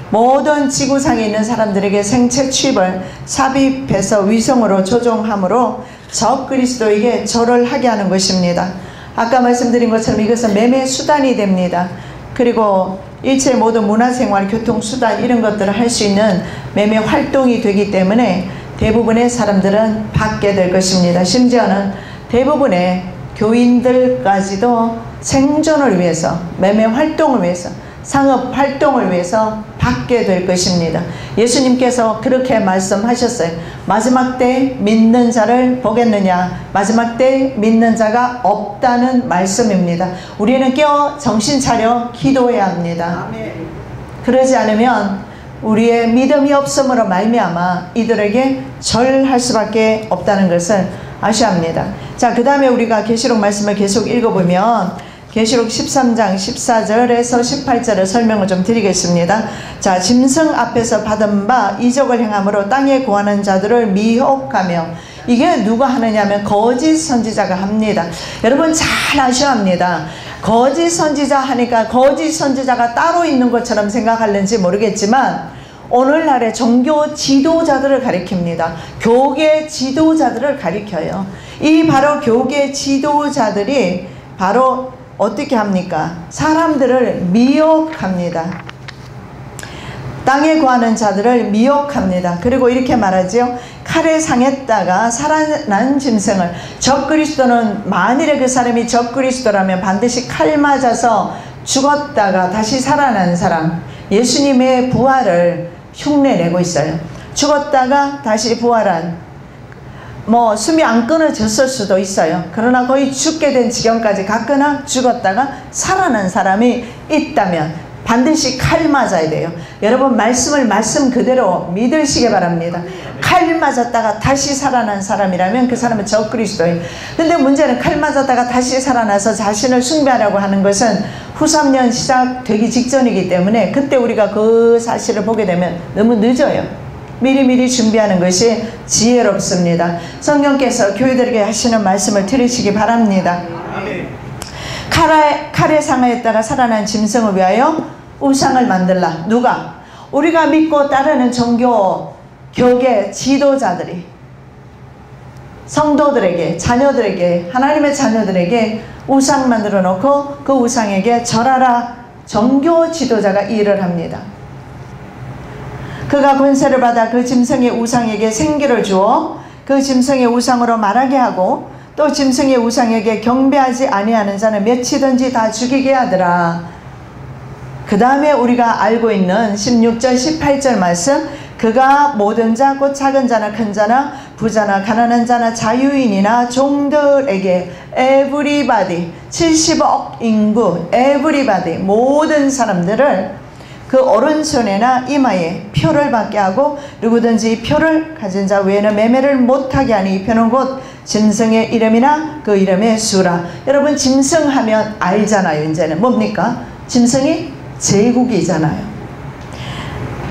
모든 지구상에 있는 사람들에게 생체 칩을 삽입해서 위성으로 조종함으로 적 그리스도에게 절을 하게 하는 것입니다. 아까 말씀드린 것처럼 이것은 매매 수단이 됩니다. 그리고 일체 모든 문화생활, 교통수단 이런 것들을 할 수 있는 매매 활동이 되기 때문에 대부분의 사람들은 받게 될 것입니다. 심지어는 대부분의 교인들까지도 생존을 위해서, 매매 활동을 위해서, 상업 활동을 위해서 받게 될 것입니다. 예수님께서 그렇게 말씀하셨어요. 마지막 때 믿는 자를 보겠느냐. 마지막 때 믿는 자가 없다는 말씀입니다. 우리는 깨어 정신 차려 기도해야 합니다. 그러지 않으면 우리의 믿음이 없음으로 말미암아 이들에게 절할 수밖에 없다는 것을 아셔야 합니다. 자, 그 다음에 우리가 계시록 말씀을 계속 읽어보면 계시록 13장 14절에서 18절의 설명을 좀 드리겠습니다. 자, 짐승 앞에서 받은 바 이적을 행함으로 땅에 구하는 자들을 미혹하며, 이게 누가 하느냐면 거짓 선지자가 합니다. 여러분 잘 아셔야 합니다. 거짓 선지자 하니까 거짓 선지자가 따로 있는 것처럼 생각하는지 모르겠지만 오늘날의 종교 지도자들을 가리킵니다. 교계 지도자들을 가리켜요. 이 바로 교계 지도자들이 바로 어떻게 합니까? 사람들을 미혹합니다. 땅에 구하는 자들을 미혹합니다. 그리고 이렇게 말하지요. 칼에 상했다가 살아난 짐승을, 적그리스도는 만일에 그 사람이 적그리스도라면 반드시 칼 맞아서 죽었다가 다시 살아난 사람, 예수님의 부활을 흉내내고 있어요. 죽었다가 다시 부활한, 숨이 안 끊어졌을 수도 있어요. 그러나 거의 죽게 된 지경까지 갔거나 죽었다가 살아난 사람이 있다면 반드시 칼 맞아야 돼요. 여러분 말씀 그대로 믿으시기 바랍니다. 칼 맞았다가 다시 살아난 사람이라면 그 사람은 적그리스도예요. 근데 문제는 칼 맞았다가 다시 살아나서 자신을 숭배하려고 하는 것은 후3년 시작되기 직전이기 때문에 그때 우리가 그 사실을 보게 되면 너무 늦어요. 미리미리 준비하는 것이 지혜롭습니다. 성령께서 교회들에게 하시는 말씀을 들으시기 바랍니다. 칼에 상하였다가 살아난 짐승을 위하여 우상을 만들라. 누가? 우리가 믿고 따르는 종교 교계 지도자들이 성도들에게, 자녀들에게, 하나님의 자녀들에게 우상 만들어 놓고 그 우상에게 절하라. 종교 지도자가 이 일을 합니다. 그가 권세를 받아 그 짐승의 우상에게 생기를 주어 그 짐승의 우상으로 말하게 하고 또 짐승의 우상에게 경배하지 아니하는 자는 몇이든지 다 죽이게 하더라. 그 다음에 우리가 알고 있는 16절 18절 말씀, 그가 모든 자 곧 작은 자나 큰 자나 부자나 가난한 자나 자유인이나 종들에게 everybody 70억 인구 everybody 모든 사람들을 그 오른손에나 이마에 표를 받게 하고 누구든지 이 표를 가진 자 외에는 매매를 못하게 하니 이 표는 곧 짐승의 이름이나 그 이름의 수라. 여러분 짐승 하면 알잖아요. 이제는 뭡니까? 짐승이 제국이잖아요.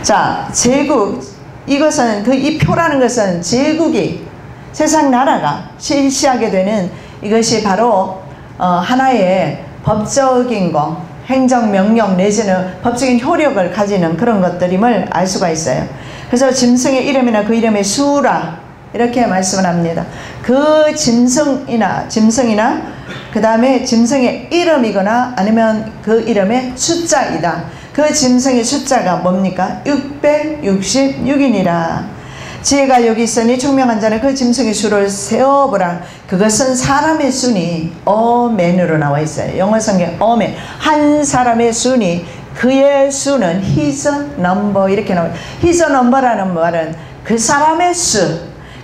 자, 제국, 이것은 이 표라는 것은 제국이 세상 나라가 실시하게 되는 이것이 바로 하나의 법적인 거, 행정명령 내지는 법적인 효력을 가지는 그런 것들임을 알 수가 있어요. 그래서 짐승의 이름이나 그 이름의 수라 이렇게 말씀을 합니다. 그 짐승이나 그 다음에 짐승의 이름이거나 아니면 그 이름의 숫자이다. 그 짐승의 숫자가 뭡니까? 666이니라. 지혜가 여기 있으니 총명한 자는 그 짐승의 수를 세어보라. 그것은 사람의 수니 어맨으로 나와 있어요. 영어 성경 어맨, 한 사람의 수니 그의 수는 his number 이렇게 나와요. his number라는 말은 그 사람의 수,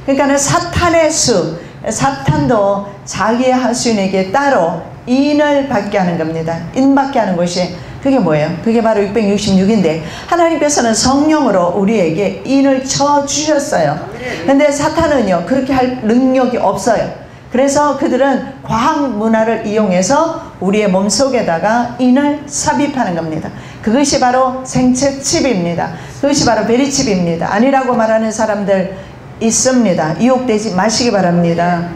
그러니까 사탄의 수. 사탄도 자기의 하수인에게 따로 인을 받게 하는 겁니다. 인받게 하는 것이 그게 뭐예요? 그게 바로 666인데 하나님께서는 성령으로 우리에게 인을 쳐주셨어요. 근데 사탄은요 그렇게 할 능력이 없어요. 그래서 그들은 과학 문화를 이용해서 우리의 몸속에다가 인을 삽입하는 겁니다. 그것이 바로 생체 칩입니다. 그것이 바로 베리칩입니다. 아니라고 말하는 사람들 있습니다. 유혹되지 마시기 바랍니다.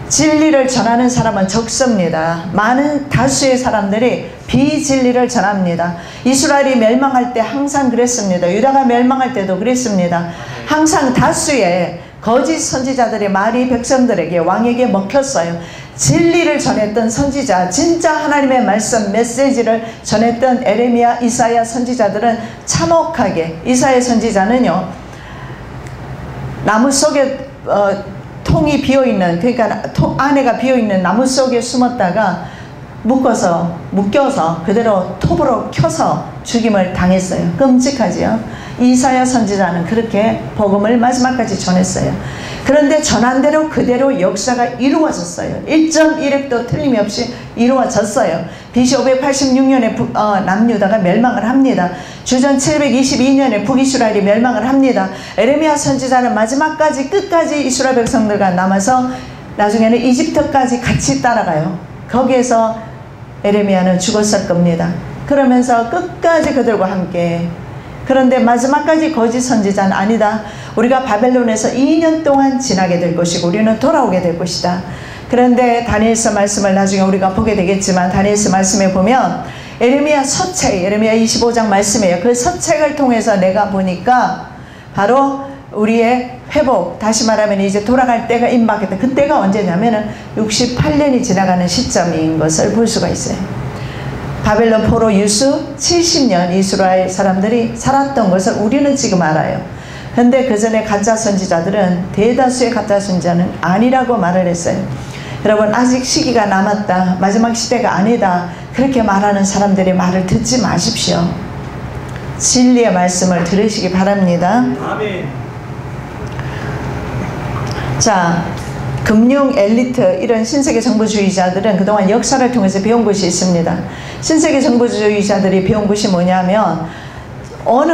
진리를 전하는 사람은 적습니다. 많은 다수의 사람들이 비진리를 전합니다. 이스라엘이 멸망할 때 항상 그랬습니다. 유다가 멸망할 때도 그랬습니다. 항상 다수의 거짓 선지자들의 말이 백성들에게 왕에게 먹혔어요. 진리를 전했던 선지자, 진짜 하나님의 말씀 메시지를 전했던 에레미야, 이사야 선지자들은 참혹하게, 이사야 선지자는요 나무 속에 통이 비어있는, 그러니까 안에가 비어있는 나무 속에 숨었다가 묶여서 그대로 톱으로 켜서 죽임을 당했어요. 끔찍하지요. 이사야 선지자는 그렇게 복음을 마지막까지 전했어요. 그런데 전한 대로 그대로 역사가 이루어졌어요. 1.1획도 틀림없이 이루어졌어요. BC 586년에 남유다가 멸망을 합니다. 주전 722년에 북이스라엘이 멸망을 합니다. 에레미야 선지자는 마지막까지 끝까지 이스라엘 백성들과 남아서 나중에는 이집트까지 같이 따라가요. 거기에서 에레미야는 죽었을 겁니다. 그러면서 끝까지 그들과 함께. 그런데 마지막까지 거짓 선지자는 아니다. 우리가 바벨론에서 2년 동안 지나게 될 것이고 우리는 돌아오게 될 것이다. 그런데 다니엘서 말씀을 나중에 우리가 보게 되겠지만 다니엘서 말씀에 보면 에레미야 서책, 에레미야 25장 말씀이에요. 그 서책을 통해서 내가 보니까 바로 우리의 회복, 다시 말하면 이제 돌아갈 때가 임박했다. 그때가 언제냐면은 68년이 지나가는 시점인 것을 볼 수가 있어요. 바벨론 포로 유수 70년 이스라엘 사람들이 살았던 것을 우리는 지금 알아요. 근데 그 전에 가짜 선지자들은 대다수의 가짜 선지자는 아니라고 말을 했어요. 여러분 아직 시기가 남았다. 마지막 시대가 아니다. 그렇게 말하는 사람들의 말을 듣지 마십시오. 진리의 말씀을 들으시기 바랍니다. 아멘. 자, 금융 엘리트 이런 신세계 정부주의자들은 그동안 역사를 통해서 배운 것이 있습니다. 신세계 정부주의자들이 배운 것이 뭐냐면 어느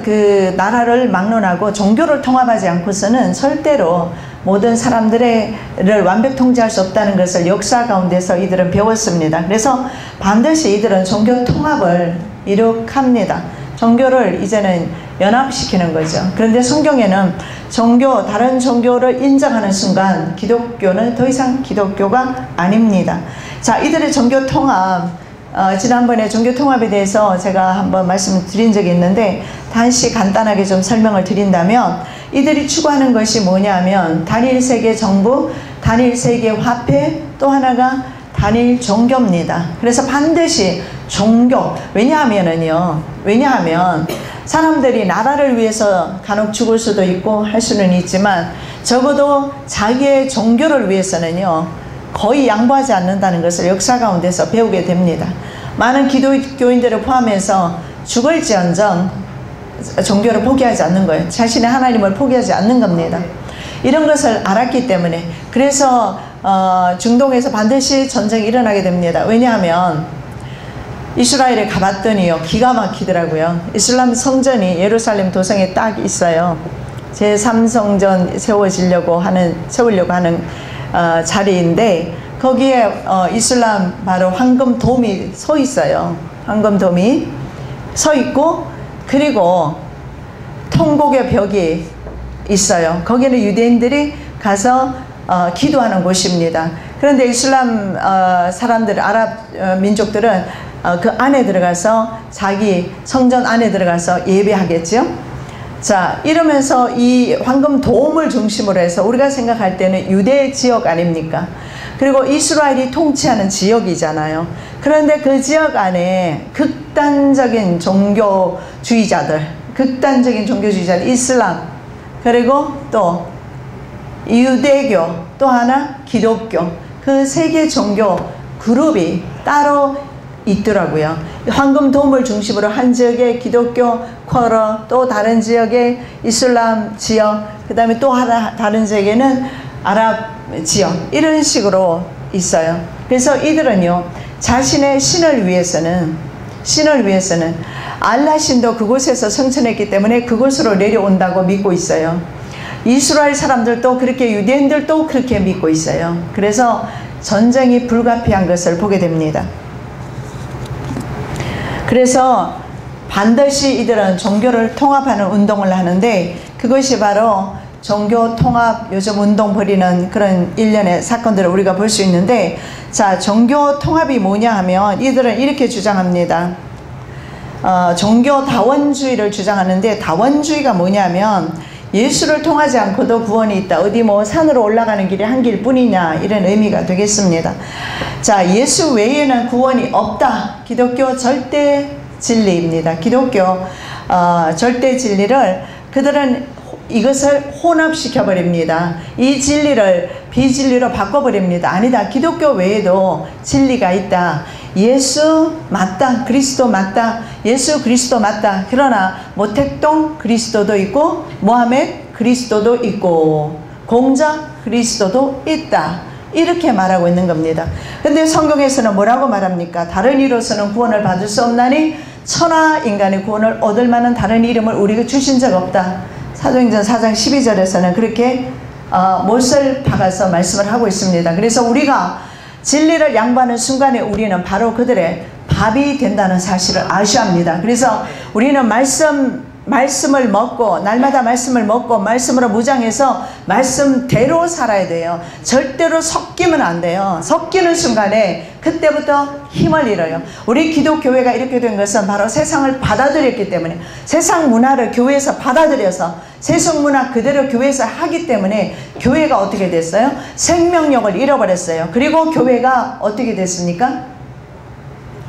그 나라를 막론하고 종교를 통합하지 않고서는 절대로 모든 사람들을 완벽 통제할 수 없다는 것을 역사 가운데서 이들은 배웠습니다. 그래서 반드시 이들은 종교 통합을 이룩합니다. 종교를 이제는 연합시키는 거죠. 그런데 성경에는 다른 종교를 인정하는 순간 기독교는 더 이상 기독교가 아닙니다. 자, 이들의 종교 통합, 지난번에 종교 통합에 대해서 제가 한번 말씀드린 적이 있는데 다시 간단하게 좀 설명을 드린다면 이들이 추구하는 것이 뭐냐면 단일 세계 정부, 단일 세계 화폐, 또 하나가 단일 종교입니다. 그래서 반드시 종교, 왜냐하면 사람들이 나라를 위해서 간혹 죽을 수도 있고 할 수는 있지만 적어도 자기의 종교를 위해서는요 거의 양보하지 않는다는 것을 역사 가운데서 배우게 됩니다. 많은 기독교인들을 포함해서 죽을지언정 종교를 포기하지 않는 거예요. 자신의 하나님을 포기하지 않는 겁니다. 이런 것을 알았기 때문에 그래서 중동에서 반드시 전쟁이 일어나게 됩니다. 왜냐하면 이스라엘에 가봤더니요 기가 막히더라고요. 이슬람 성전이 예루살렘 도성에 딱 있어요. 제3성전 세우려고 하는 자리인데 거기에 이슬람 바로 황금돔이 서 있어요. 황금돔이 서 있고 그리고 통곡의 벽이 있어요. 거기는 유대인들이 가서 기도하는 곳입니다. 그런데 이슬람 사람들, 아랍 민족들은 그 안에 들어가서 자기 성전 안에 들어가서 예배하겠죠. 자, 이러면서 이 황금돔을 중심으로 해서 우리가 생각할 때는 유대 지역 아닙니까? 그리고 이스라엘이 통치하는 지역이잖아요. 그런데 그 지역 안에 극단적인 종교주의자들, 이슬람, 그리고 또 유대교, 또 하나 기독교, 그 세 개 종교 그룹이 따로 있더라고요. 황금돔을 중심으로 한 지역에 기독교 쿼러, 또 다른 지역에 이슬람 지역, 그 다음에 또 다른 지역에는 아랍 지역, 이런 식으로 있어요. 그래서 이들은요 자신의 신을 위해서는 알라 신도 그곳에서 성천했기 때문에 그곳으로 내려온다고 믿고 있어요. 이스라엘 사람들도 그렇게, 유대인들도 그렇게 믿고 있어요. 그래서 전쟁이 불가피한 것을 보게 됩니다. 그래서 반드시 이들은 종교를 통합하는 운동을 하는데 그것이 바로 종교 통합 요즘 운동 벌이는 그런 일련의 사건들을 우리가 볼 수 있는데, 자, 종교 통합이 뭐냐 하면 이들은 이렇게 주장합니다. 종교 다원주의를 주장하는데, 다원주의가 뭐냐면 예수를 통하지 않고도 구원이 있다. 어디 뭐 산으로 올라가는 길이 한 길뿐이냐, 이런 의미가 되겠습니다. 자, 예수 외에는 구원이 없다. 기독교 절대 진리입니다. 기독교 절대 진리를 그들은 이것을 혼합시켜 버립니다. 이 진리를 비진리로 바꿔버립니다. 아니다, 기독교 외에도 진리가 있다. 예수 맞다, 그리스도 맞다, 예수 그리스도 맞다. 그러나 모택동 그리스도도 있고 모하med 그리스도도 있고 공자 그리스도도 있다. 이렇게 말하고 있는 겁니다. 근데 성경에서는 뭐라고 말합니까? 다른 이로서는 구원을 받을 수 없나니 천하 인간의 구원을 얻을 만한 다른 이름을 우리가 주신 적 없다. 사도행전 4장 12절에서는 그렇게 못을 박아서 말씀을 하고 있습니다. 그래서 우리가 진리를 양보하는 순간에 우리는 바로 그들의 밥이 된다는 사실을 아셔야 합니다. 그래서 우리는 말씀을 먹고 날마다 말씀을 먹고 말씀으로 무장해서 말씀대로 살아야 돼요. 절대로 섞이면 안 돼요. 섞이는 순간에 그때부터 힘을 잃어요. 우리 기독교회가 이렇게 된 것은 바로 세상을 받아들였기 때문에, 세상 문화를 교회에서 받아들여서 세상 문화 그대로 교회에서 하기 때문에 교회가 어떻게 됐어요? 생명력을 잃어버렸어요. 그리고 교회가 어떻게 됐습니까?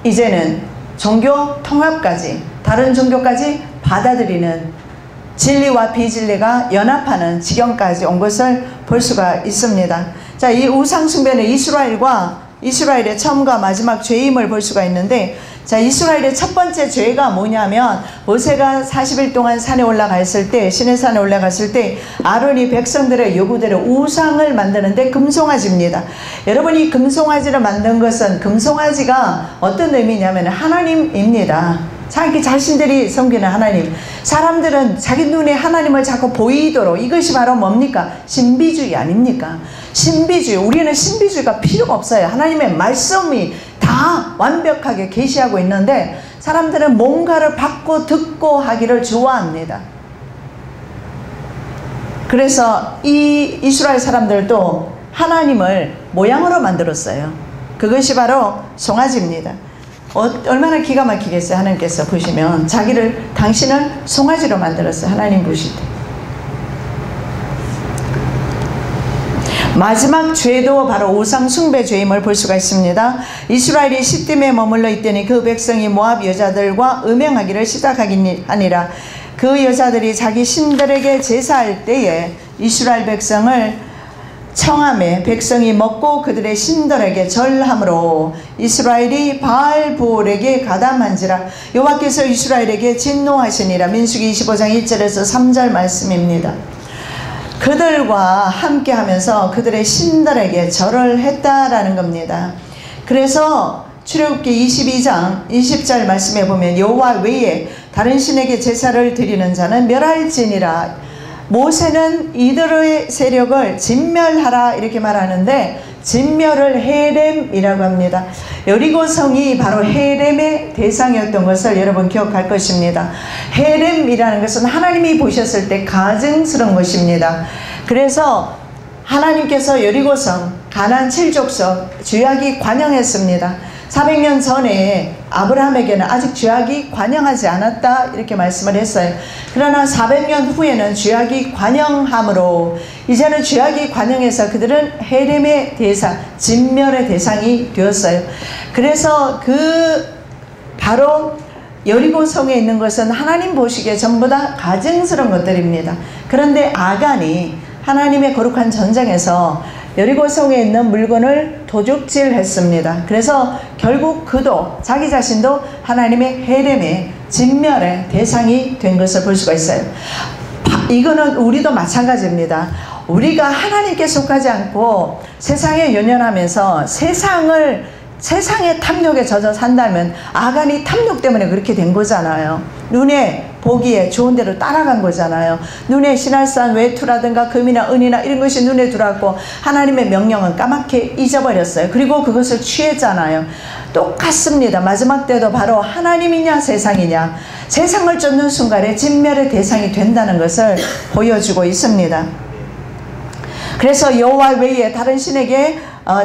이제는 종교 통합까지, 다른 종교까지 받아들이는, 진리와 비진리가 연합하는 지경까지 온 것을 볼 수가 있습니다. 자, 이 우상숭배는 이스라엘의 처음과 마지막 죄임을 볼 수가 있는데, 자, 이스라엘의 첫 번째 죄가 뭐냐면, 모세가 40일 동안 산에 올라갔을 때, 시내산에 올라갔을 때 아론이 백성들의 요구대로 우상을 만드는데 금송아지입니다. 여러분, 이 금송아지를 만든 것은, 금송아지가 어떤 의미냐면 하나님입니다. 자기 자신들이 섬기는 하나님. 사람들은 자기 눈에 하나님을 자꾸 보이도록, 이것이 바로 뭡니까? 신비주의 아닙니까? 신비주의. 우리는 신비주의가 필요가 없어요. 하나님의 말씀이 다 완벽하게 계시하고 있는데 사람들은 뭔가를 받고 듣고 하기를 좋아합니다. 그래서 이 이스라엘 사람들도 하나님을 모양으로 만들었어요. 그것이 바로 송아지입니다. 얼마나 기가 막히겠어요. 하나님께서 보시면 당신을 송아지로 만들었어요. 하나님 보실 때. 마지막 죄도 바로 우상 숭배 죄임을 볼 수가 있습니다. 이스라엘이 시딤에 머물러 있더니 그 백성이 모압 여자들과 음행하기를 시작하니라. 그 여자들이 자기 신들에게 제사할 때에 이스라엘 백성을 청함에 백성이 먹고 그들의 신들에게 절함으로 이스라엘이 바알보올에게 가담한지라. 여호와께서 이스라엘에게 진노하시니라. 민수기 25장 1절에서 3절 말씀입니다. 그들과 함께 하면서 그들의 신들에게 절을 했다라는 겁니다. 그래서 출애굽기 22장 20절 말씀에 보면 여호와 외에 다른 신에게 제사를 드리는 자는 멸할지니라. 모세는 이들의 세력을 진멸하라 이렇게 말하는데 진멸을 헤렘이라고 합니다. 여리고성이 바로 헤렘의 대상이었던 것을 여러분 기억할 것입니다. 헤렘이라는 것은 하나님이 보셨을 때 가증스러운 것입니다. 그래서 하나님께서 여리고성 가나안 7족속 죄악이 관영했습니다. 400년 전에 아브라함에게는 아직 죄악이 관영하지 않았다 이렇게 말씀을 했어요. 그러나 400년 후에는 죄악이 관영함으로 이제는 죄악이 관영해서 그들은 헤렘의 대상, 진멸의 대상이 되었어요. 그래서 바로 여리고성에 있는 것은 하나님 보시기에 전부 다 가증스러운 것들입니다. 그런데 아간이 하나님의 거룩한 전쟁에서 여리고성에 있는 물건을 도둑질했습니다. 그래서 결국 그도 자기 자신도 하나님의 헤렘의 진멸의 대상이 된 것을 볼 수가 있어요. 이거는 우리도 마찬가지입니다. 우리가 하나님께 속하지 않고 세상에 연연하면서 세상의 탐욕에 젖어 산다면 아간이 탐욕 때문에 그렇게 된 거잖아요. 눈에 보기에 좋은 대로 따라간 거잖아요. 눈에 신할산 외투라든가 금이나 은이나 이런 것이 눈에 들어왔고 하나님의 명령은 까맣게 잊어버렸어요. 그리고 그것을 취했잖아요. 똑같습니다. 마지막 때도 바로 하나님이냐 세상이냐, 세상을 쫓는 순간에 진멸의 대상이 된다는 것을 보여주고 있습니다. 그래서 여호와 외에 다른 신에게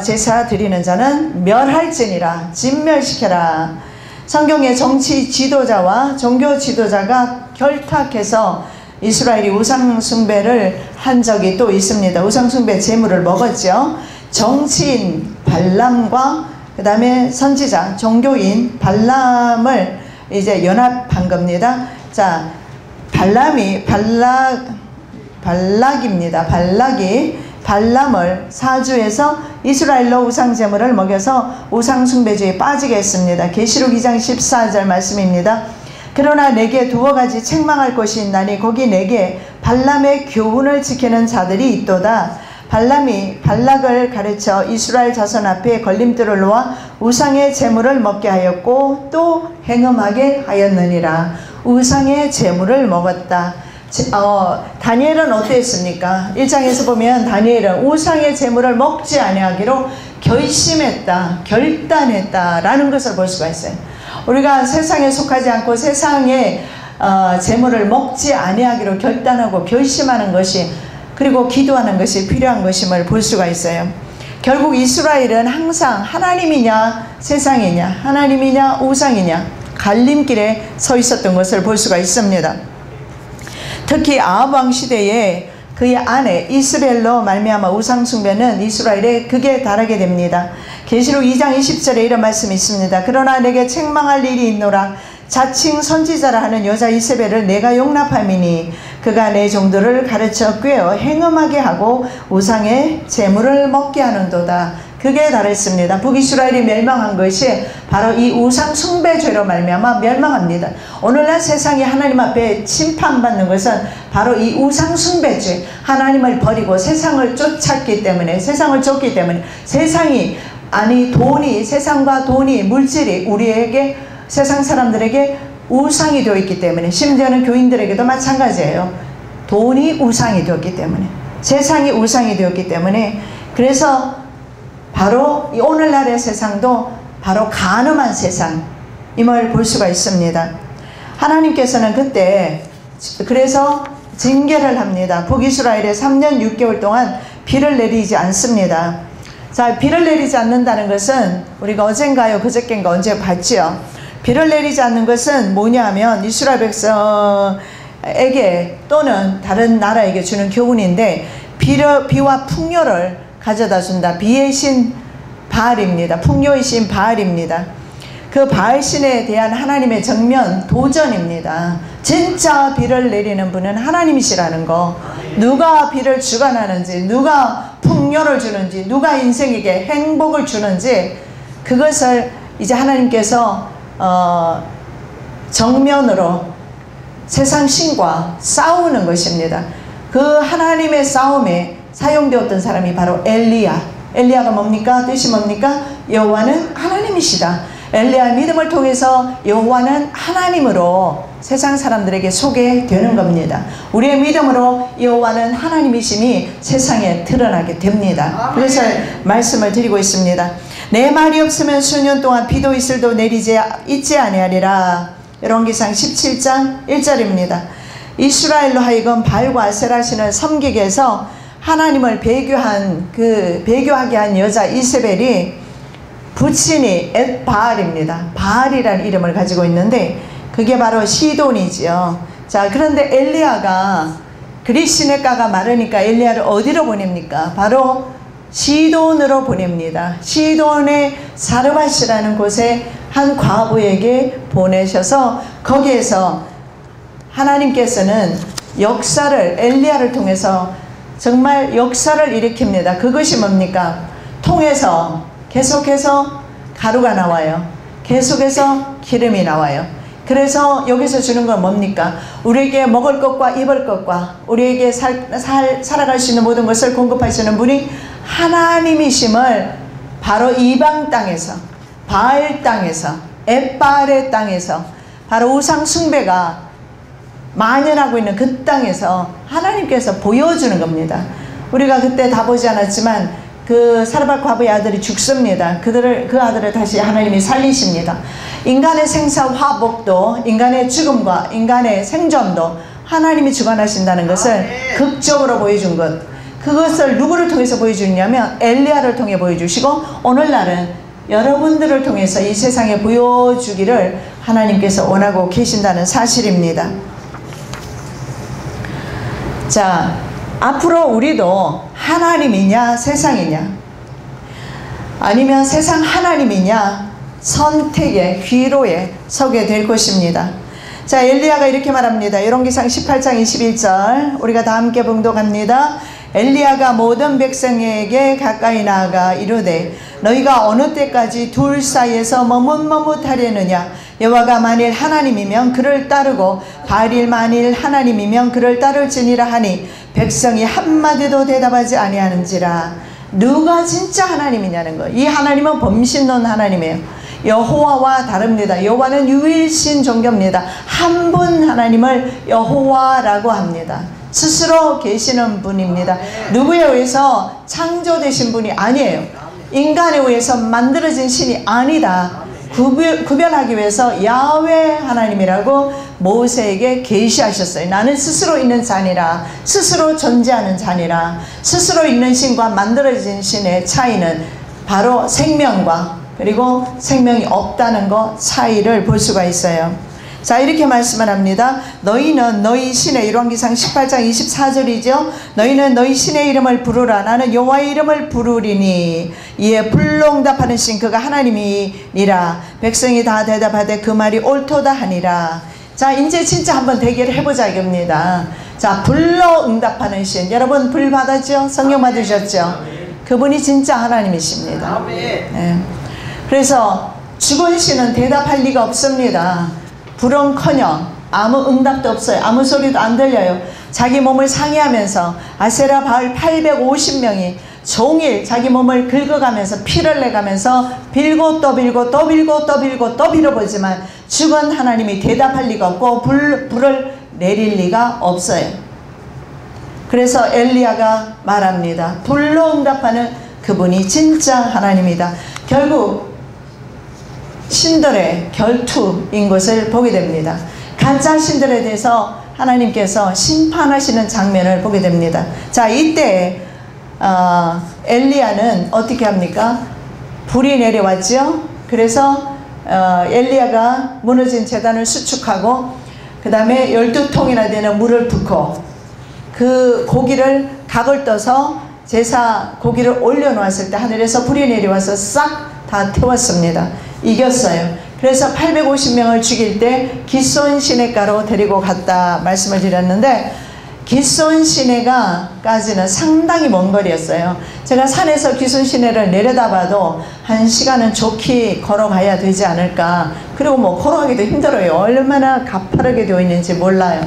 제사 드리는 자는 멸할지니라. 진멸시켜라. 성경의 정치 지도자와 종교 지도자가 결탁해서 이스라엘이 우상숭배를 한 적이 또 있습니다. 우상숭배 제물을 먹었죠. 정치인 발람과 그 다음에 선지자 종교인 발람을 이제 연합한 겁니다. 자, 발락입니다. 발락이 발람을 사주해서 이스라엘로 우상제물을 먹여서 우상숭배주의에 빠지게 했습니다. 계시록 2장 14절 말씀입니다. 그러나 내게 두어 가지 책망할 것이 있나니 거기 내게 발람의 교훈을 지키는 자들이 있도다. 발람이 발락을 가르쳐 이스라엘 자손 앞에 걸림돌을 놓아 우상의 제물을 먹게 하였고 또 행음하게 하였느니라. 우상의 제물을 먹었다. 다니엘은 어땠습니까? 1장에서 보면 다니엘은 우상의 제물을 먹지 아니하기로 결심했다, 결단했다라는 것을 볼 수가 있어요. 우리가 세상에 속하지 않고 세상의 제물을 먹지 아니하기로 결단하고 결심하는 것이, 그리고 기도하는 것이 필요한 것임을 볼 수가 있어요. 결국 이스라엘은 항상 하나님이냐 세상이냐, 하나님이냐 우상이냐 갈림길에 서 있었던 것을 볼 수가 있습니다. 특히 아합 왕 시대에 그의 아내 이스벨로 말미암아 우상 숭배는 이스라엘에 극에 달하게 됩니다. 계시록 2장 20절에 이런 말씀이 있습니다. 그러나 내게 책망할 일이 있노라. 자칭 선지자라 하는 여자 이세벨을 내가 용납함이니 그가 내 종들을 가르쳐 꾀어 행음하게 하고 우상의 제물을 먹게 하는도다. 그게 달했습니다. 북이스라엘이 멸망한 것이 바로 이 우상 숭배죄로 말미암아 멸망합니다. 오늘날 세상이 하나님 앞에 심판받는 것은 바로 이 우상 숭배죄, 하나님을 버리고 세상을 쫓았기 때문에, 세상을 쫓기 때문에, 돈이, 세상과 돈이, 물질이 우리에게, 세상 사람들에게 우상이 되어 있기 때문에, 심지어는 교인들에게도 마찬가지예요. 돈이 우상이 되었기 때문에, 세상이 우상이 되었기 때문에, 그래서 바로 이 오늘날의 세상도 바로 간음한 세상임을 볼 수가 있습니다. 하나님께서는 그때 그래서 징계를 합니다. 북이스라엘에 3년 6개월 동안 비를 내리지 않습니다. 자, 비를 내리지 않는다는 것은 우리가 어젠가요 그저께인가 언제 봤지요. 비를 내리지 않는 것은 뭐냐 하면 이스라엘 백성에게 또는 다른 나라에게 주는 교훈인데, 비와 풍요를 가져다 준다. 비의 신 바알입니다. 풍요의 신 바알입니다. 그 바알신에 대한 하나님의 정면 도전입니다. 진짜 비를 내리는 분은 하나님이시라는 거, 누가 비를 주관하는지, 누가 풍요를 주는지, 누가 인생에게 행복을 주는지, 그것을 이제 하나님께서 정면으로 세상 신과 싸우는 것입니다. 그 하나님의 싸움에 사용되었던 사람이 바로 엘리야가 뭡니까? 뜻이 뭡니까? 여호와는 하나님이시다. 엘리야의 믿음을 통해서 여호와는 하나님으로 세상 사람들에게 소개되는 겁니다. 우리의 믿음으로 여호와는 하나님이심이 세상에 드러나게 됩니다. 그래서 말씀을 드리고 있습니다. 내 말이 없으면 수년 동안 비도 이슬도 내리지 있지 아니하리라. 열왕기상 17장 1절입니다. 이스라엘로 하여금 바알과 아세라 신을 섬기게 해서 하나님을 배교하게 한 여자 이세벨이 부친이 엣바알입니다. 바알이라는 이름을 가지고 있는데 그게 바로 시돈이지요. 자, 그런데 엘리야가 그리 시냇가가 마르니까 엘리야를 어디로 보냅니까? 바로 시돈으로 보냅니다. 시돈의 사르밧이라는 곳에 한 과부에게 보내셔서 거기에서 하나님께서는 역사를 엘리야를 통해서 정말 역사를 일으킵니다. 그것이 뭡니까? 통에서 계속해서 가루가 나와요. 계속해서 기름이 나와요. 그래서 여기서 주는 건 뭡니까? 우리에게 먹을 것과 입을 것과 우리에게 살아갈 수 있는 모든 것을 공급하시는 분이 하나님이심을 바로 이방 땅에서, 바알 땅에서, 엣바알의 땅에서, 바로 우상 숭배가 만연하고 있는 그 땅에서 하나님께서 보여주는 겁니다. 우리가 그때 다 보지 않았지만 그 사르밧 과부의 아들이 죽습니다. 그 아들을 다시 하나님이 살리십니다. 인간의 생사화복도, 인간의 죽음과 인간의 생존도 하나님이 주관하신다는 것을 극적으로 보여준 것, 그것을 누구를 통해서 보여주냐면 엘리야를 통해 보여주시고 오늘날은 여러분들을 통해서 이 세상에 보여주기를 하나님께서 원하고 계신다는 사실입니다. 자, 앞으로 우리도 하나님이냐 세상이냐, 아니면 세상 하나님이냐 선택의 귀로에 서게 될 것입니다. 자, 엘리야가 이렇게 말합니다. 열왕기상 18장 21절 우리가 다 함께 봉독합니다. 엘리야가 모든 백성에게 가까이 나아가 이르되 너희가 어느 때까지 둘 사이에서 머뭇머뭇하려느냐. 여호와가 만일 하나님이면 그를 따르고 바알이 만일 하나님이면 그를 따를지니라 하니 백성이 한마디도 대답하지 아니하는지라. 누가 진짜 하나님이냐는 거예요. 이 하나님은 범신론 하나님이에요. 여호와와 다릅니다. 여호와는 유일신 존귀입니다. 한 분 하나님을 여호와라고 합니다. 스스로 계시는 분입니다. 누구에 의해서 창조되신 분이 아니에요. 인간에 의해서 만들어진 신이 아니다. 구별하기 위해서 야훼 하나님이라고 모세에게 계시하셨어요. 나는 스스로 있는 자니라. 스스로 존재하는 자니라. 스스로 있는 신과 만들어진 신의 차이는 바로 생명과 그리고 생명이 없다는 것 차이를 볼 수가 있어요. 자, 이렇게 말씀을 합니다. 너희는 너희 신의, 열왕기상 18장 24절이죠. 너희는 너희 신의 이름을 부르라. 나는 여호와의 이름을 부르리니 이에 불로 응답하는 신 그가 하나님이니라. 백성이 다 대답하되 그 말이 옳도다 하니라. 자, 이제 진짜 한번 대결을 해보자 이겁니다. 자, 불로 응답하는 신. 여러분 불 받았죠? 성령 받으셨죠? 그분이 진짜 하나님이십니다. 네. 그래서 죽은 신은 대답할 리가 없습니다. 불은커녕 아무 응답도 없어요. 아무 소리도 안 들려요. 자기 몸을 상해하면서 아세라 바알 850명이 종일 자기 몸을 긁어가면서 피를 내가면서 빌고 또 빌고 또 빌고 또 빌고 또 빌어보지만 죽은 하나님이 대답할 리가 없고 불을 내릴 리가 없어요. 그래서 엘리야가 말합니다. 불로 응답하는 그분이 진짜 하나님이다. 결국 신들의 결투인 것을 보게 됩니다. 가짜 신들에 대해서 하나님께서 심판하시는 장면을 보게 됩니다. 자, 이때 엘리야는 어떻게 합니까? 불이 내려왔죠. 그래서 엘리야가 무너진 제단을 수축하고 그 다음에 12통이나 되는 물을 붓고 그 고기를 각을 떠서 제사 고기를 올려놓았을 때 하늘에서 불이 내려와서 싹 다 태웠습니다. 이겼어요. 그래서 850명을 죽일 때 기손 시내가로 데리고 갔다 말씀을 드렸는데 기손 시내가까지는 상당히 먼 거리였어요. 제가 산에서 기손 시내를 내려다봐도 1시간은 좋게 걸어가야 되지 않을까. 그리고 뭐 걸어가기도 힘들어요. 얼마나 가파르게 되어 있는지 몰라요.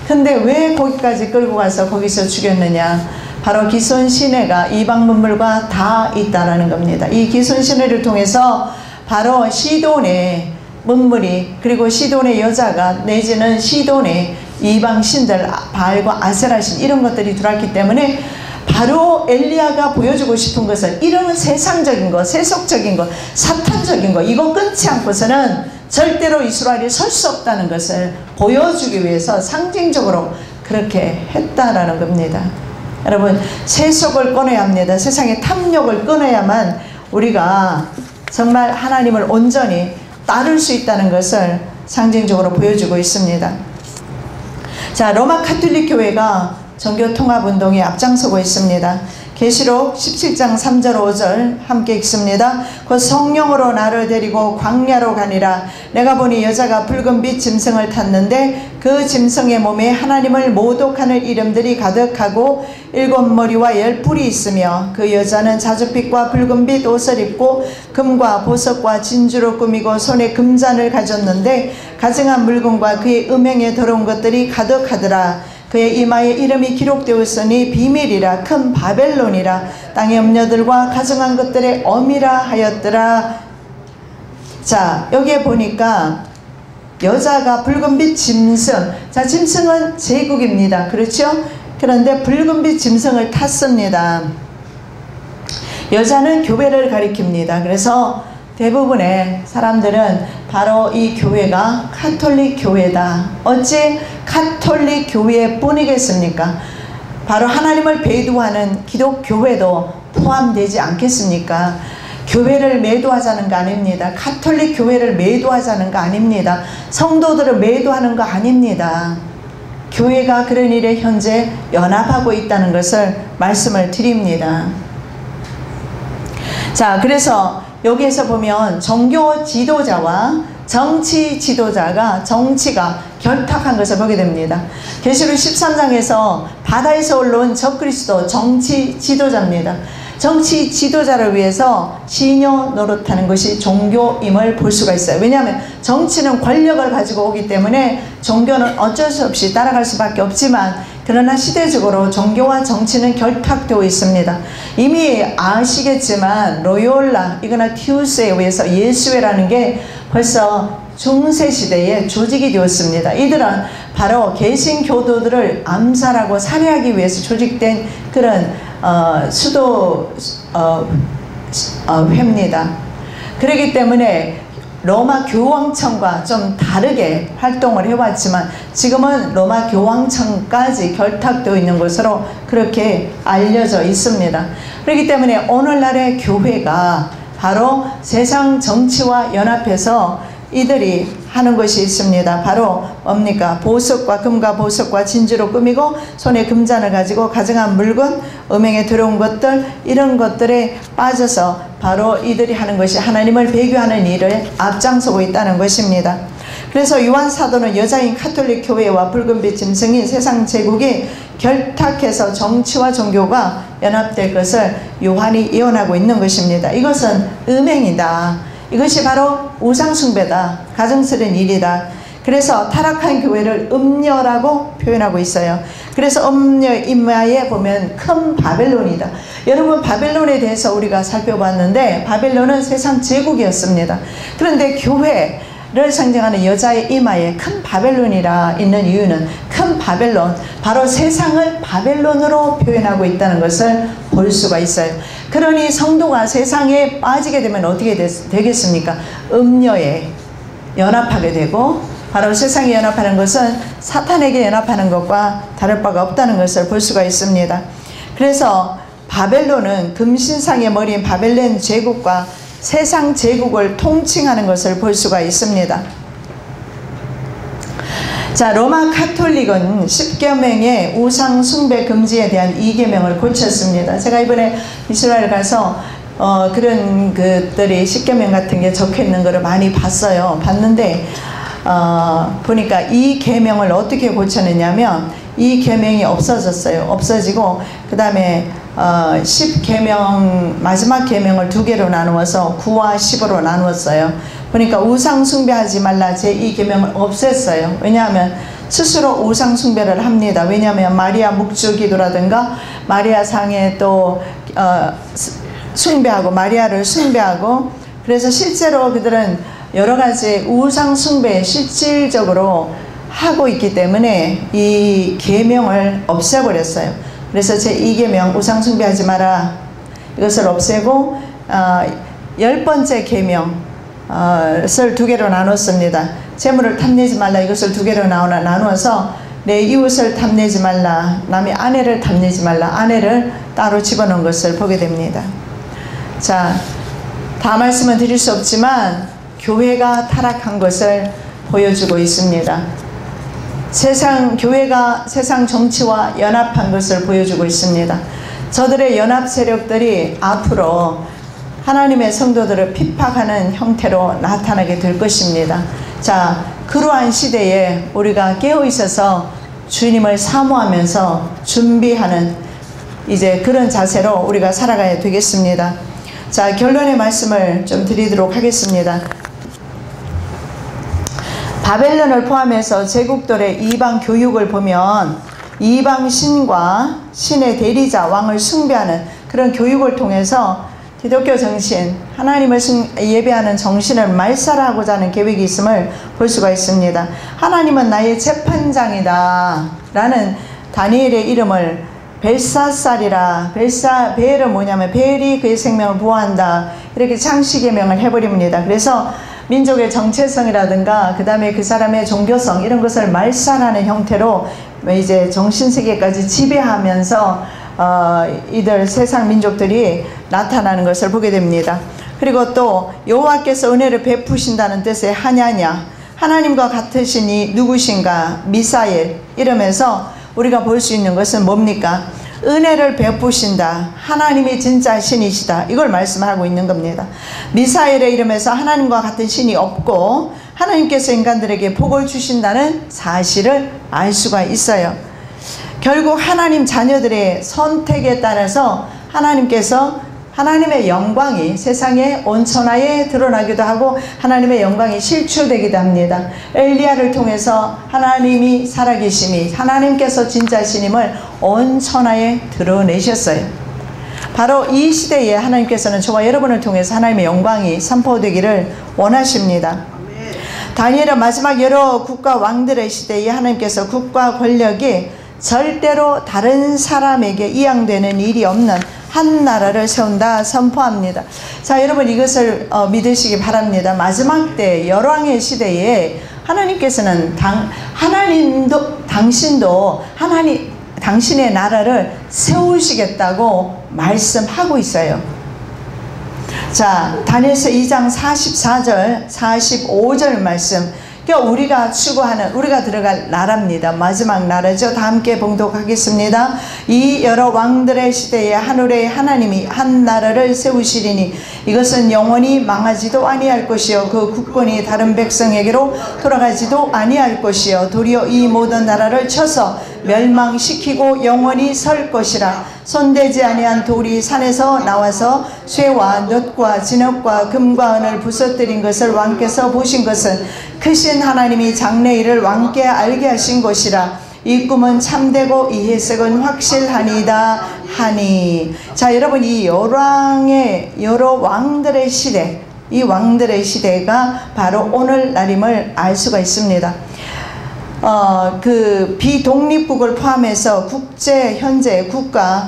근데 왜 거기까지 끌고 가서 거기서 죽였느냐. 바로 기손 시내가 이방 문물과 다 있다라는 겁니다. 이 기손 시내를 통해서 바로 시돈의 문물이 그리고 시돈의 여자가 내지는 시돈의 이방 신들 바알과 아세라 신 이런 것들이 들어왔기 때문에 바로 엘리야가 보여주고 싶은 것은 이런 세상적인 것, 세속적인 것, 사탄적인 것 이거 끊지 않고서는 절대로 이스라엘이 설 수 없다는 것을 보여주기 위해서 상징적으로 그렇게 했다라는 겁니다. 여러분 세속을 끊어야 합니다. 세상의 탐욕을 끊어야만 우리가 정말 하나님을 온전히 따를 수 있다는 것을 상징적으로 보여주고 있습니다. 자, 로마 카톨릭 교회가 종교통합운동에 앞장서고 있습니다. 계시록 17장 3절 5절 함께 읽습니다. 곧 성령으로 나를 데리고 광야로 가니라. 내가 보니 여자가 붉은 빛 짐승을 탔는데 그 짐승의 몸에 하나님을 모독하는 이름들이 가득하고 7머리와 10뿔이 있으며 그 여자는 자줏빛과 붉은빛 옷을 입고 금과 보석과 진주로 꾸미고 손에 금잔을 가졌는데 가증한 물건과 그의 음행에 더러운 것들이 가득하더라. 그의 이마에 이름이 기록되었으니 비밀이라 큰 바벨론이라 땅의 음녀들과 가증한 것들의 어미라 하였더라. 자, 여기에 보니까 여자가 붉은빛 짐승. 자, 짐승은 제국입니다. 그렇죠? 그런데 붉은빛 짐승을 탔습니다. 여자는 교회를 가리킵니다. 그래서 대부분의 사람들은 바로 이 교회가 카톨릭 교회다. 어찌 카톨릭 교회뿐이겠습니까? 바로 하나님을 배도하는 기독교회도 포함되지 않겠습니까? 교회를 매도하자는 거 아닙니다. 카톨릭 교회를 매도하자는 거 아닙니다. 성도들을 매도하는 거 아닙니다. 교회가 그런 일에 현재 연합하고 있다는 것을 말씀을 드립니다. 자, 그래서 여기에서 보면 종교 지도자와 정치 지도자가 정치가 결탁한 것을 보게 됩니다. 계시록 13장에서 바다에서 올라온 적그리스도 정치 지도자입니다. 정치 지도자를 위해서 시녀 노릇하는 것이 종교임을 볼 수가 있어요. 왜냐하면 정치는 권력을 가지고 오기 때문에 종교는 어쩔 수 없이 따라갈 수밖에 없지만, 그러나 시대적으로 종교와 정치는 결탁되어 있습니다. 이미 아시겠지만 로요라 이그나티우스에 의해서 예수회라는 게 벌써 중세시대에 조직이 되었습니다. 이들은 바로 개신교도들을 암살하고 살해하기 위해서 조직된 그런 회입니다. 그렇기 때문에 로마 교황청과 좀 다르게 활동을 해왔지만 지금은 로마 교황청까지 결탁되어 있는 것으로 그렇게 알려져 있습니다. 그렇기 때문에 오늘날의 교회가 바로 세상 정치와 연합해서 이들이 하는 것이 있습니다. 바로 뭡니까? 보석과 금과 보석과 진주로 꾸미고 손에 금잔을 가지고 가정한 물건, 음행에 들어온 것들, 이런 것들에 빠져서 바로 이들이 하는 것이 하나님을 배교하는 일을 앞장서고 있다는 것입니다. 그래서 요한 사도는 여자인 카톨릭 교회와 붉은빛 짐승인 세상 제국이 결탁해서 정치와 종교가 연합될 것을 요한이 예언하고 있는 것입니다. 이것은 음행이다. 이것이 바로 우상숭배다. 가증스러운 일이다. 그래서 타락한 교회를 음녀라고 표현하고 있어요. 그래서 음녀 임마에 보면 큰 바벨론이다. 여러분, 바벨론에 대해서 우리가 살펴봤는데 바벨론은 세상 제국이었습니다. 그런데 교회를 상징하는 여자의 이마에 큰 바벨론이라 있는 이유는 큰 바벨론, 바로 세상을 바벨론으로 표현하고 있다는 것을 볼 수가 있어요. 그러니 성도가 세상에 빠지게 되면 어떻게 되겠습니까? 음녀에 연합하게 되고, 바로 세상에 연합하는 것은 사탄에게 연합하는 것과 다를 바가 없다는 것을 볼 수가 있습니다. 그래서 바벨론은 금신상의 머리인 바벨론 제국과 세상 제국을 통칭하는 것을 볼 수가 있습니다. 자, 로마 카톨릭은 10계명의 우상 숭배 금지에 대한 2계명을 고쳤습니다. 제가 이번에 이스라엘 가서 그런 것들이 10계명 같은 게 적혀 있는 거를 많이 봤는데 보니까 이 계명을 어떻게 고쳤느냐면, 이 계명이 없어졌어요. 없어지고 그 다음에 10계명 마지막 계명을 2개로 나누어서 9와 10으로 나누었어요. 보니까 우상 숭배하지 말라 제2계명을 없앴어요. 왜냐하면 스스로 우상 숭배를 합니다. 왜냐하면 마리아 묵주기도라든가 마리아 상에 또 숭배하고 마리아를 숭배하고, 그래서 실제로 그들은 여러 가지 우상 숭배에 실질적으로 하고 있기 때문에 이 계명을 없애버렸어요. 그래서 제2계명 우상 숭배하지 마라 이것을 없애고 10번째 계명 을 2개로 나눴습니다. 재물을 탐내지 말라 이것을 2개로 나누어서 내 이웃을 탐내지 말라, 남의 아내를 탐내지 말라, 아내를 따로 집어넣은 것을 보게 됩니다. 자, 다 말씀은 드릴 수 없지만 교회가 타락한 것을 보여주고 있습니다. 교회가 세상 정치와 연합한 것을 보여주고 있습니다. 저들의 연합 세력들이 앞으로 하나님의 성도들을 핍박하는 형태로 나타나게 될 것입니다. 자, 그러한 시대에 우리가 깨어 있어서 주님을 사모하면서 준비하는 이제 그런 자세로 우리가 살아가야 되겠습니다. 자, 결론의 말씀을 좀 드리도록 하겠습니다. 바벨론을 포함해서 제국들의 이방 교육을 보면 이방 신과 신의 대리자 왕을 숭배하는 그런 교육을 통해서 기독교 정신, 하나님을 예배하는 정신을 말살하고자 하는 계획이 있음을 볼 수가 있습니다. 하나님은 나의 재판장이다 라는 다니엘의 이름을 벨사살이라, 벨은 뭐냐면 벨이 그의 생명을 보호한다, 이렇게 창시계명을 해버립니다. 그래서 민족의 정체성이라든가 그 다음에 그 사람의 종교성 이런 것을 말살하는 형태로 이제 정신세계까지 지배하면서 이들 세상 민족들이 나타나는 것을 보게 됩니다. 그리고 또 여호와께서 은혜를 베푸신다는 뜻의 하냐냐, 하나님과 같으시니 누구신가, 미사엘 이러면서 우리가 볼 수 있는 것은 뭡니까? 은혜를 베푸신다, 하나님이 진짜 신이시다, 이걸 말씀하고 있는 겁니다. 미사엘의 이름에서 하나님과 같은 신이 없고 하나님께서 인간들에게 복을 주신다는 사실을 알 수가 있어요. 결국 하나님 자녀들의 선택에 따라서 하나님께서 하나님의 영광이 세상에 온 천하에 드러나기도 하고 하나님의 영광이 실추되기도 합니다. 엘리야를 통해서 하나님이 살아계심이, 하나님께서 진짜신임을 온 천하에 드러내셨어요. 바로 이 시대에 하나님께서는 저와 여러분을 통해서 하나님의 영광이 선포되기를 원하십니다. 다니엘은 마지막 여러 국가 왕들의 시대에 하나님께서 국가 권력이 절대로 다른 사람에게 이양되는 일이 없는 한 나라를 세운다 선포합니다. 자, 여러분 이것을 믿으시기 바랍니다. 마지막 때 열왕의 시대에 하나님께서는 당신도 당신의 나라를 세우시겠다고 말씀하고 있어요. 자, 다니엘서 2장 44절 45절 말씀, 우리가 추구하는, 우리가 들어갈 나라입니다. 마지막 나라죠. 다 함께 봉독하겠습니다. 이 여러 왕들의 시대에 하늘의 하나님이 한 나라를 세우시리니 이것은 영원히 망하지도 아니할 것이요 그 국권이 다른 백성에게로 돌아가지도 아니할 것이요 도리어 이 모든 나라를 쳐서 멸망시키고 영원히 설 것이라. 손대지 아니한 돌이 산에서 나와서 쇠와 놋과 진흙과 금과 은을 부서뜨린 것을 왕께서 보신 것은 크신 하나님이 장래일을 왕께 알게 하신 것이라. 이 꿈은 참되고 이 해석은 확실하니이다 하니. 자, 여러분 이 여러 왕들의 시대, 이 왕들의 시대가 바로 오늘날임을 알 수가 있습니다. 그 비독립국을 포함해서 현재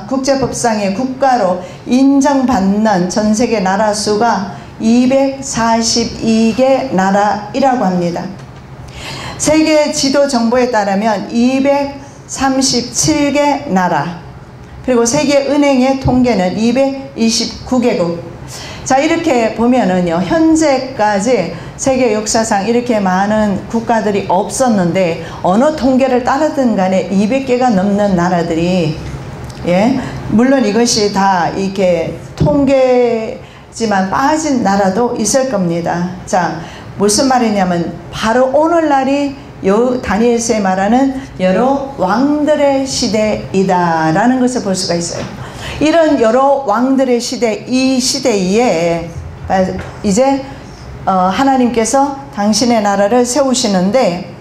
국제법상의 국가로 인정받는 전세계 나라 수가 242개 나라이라고 합니다. 세계 지도 정보에 따르면 237개 나라, 그리고 세계은행의 통계는 229개국. 자, 이렇게 보면은요, 현재까지 세계 역사상 이렇게 많은 국가들이 없었는데 어느 통계를 따르든 간에 200개가 넘는 나라들이, 물론 이것이 다 이렇게 통계지만 빠진 나라도 있을 겁니다. 자, 무슨 말이냐면 바로 오늘날이 다니엘서에 말하는 여러 왕들의 시대이다라는 것을 볼 수가 있어요. 이런 여러 왕들의 시대, 이 시대에 이제 하나님께서 당신의 나라를 세우시는데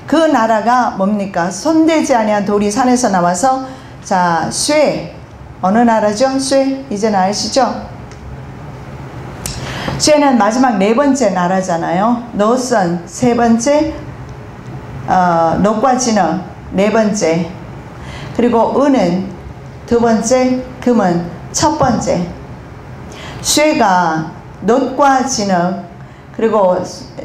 그 나라가 뭡니까? 손대지 아니한 돌이 산에서 나와서, 자, 어느 나라죠? 이제는 아시죠? 쇠는 마지막 네 번째 나라잖아요. 노선 세 번째, 녹과 진흙 네 번째, 그리고 은은 두 번째, 금은 첫 번째. 쇠가 놋과 진흙, 그리고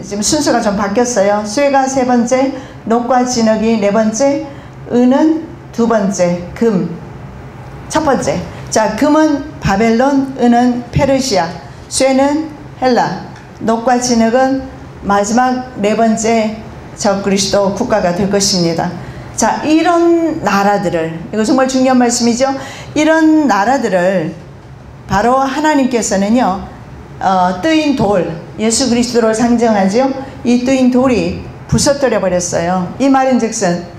지금 순서가 좀 바뀌었어요. 쇠가 세 번째, 놋과 진흙이 네 번째, 은은 두 번째, 금 첫 번째. 자, 금은 바벨론, 은은 페르시아, 쇠는 헬라, 놋과 진흙은 마지막 네 번째 적그리스도 국가가 될 것입니다. 자, 이런 나라들을, 이거 정말 중요한 말씀이죠. 이런 나라들을 바로 하나님께서는요, 뜨인 돌, 예수 그리스도를 상징하죠. 이 뜨인 돌이 부서뜨려 버렸어요. 이 말인즉슨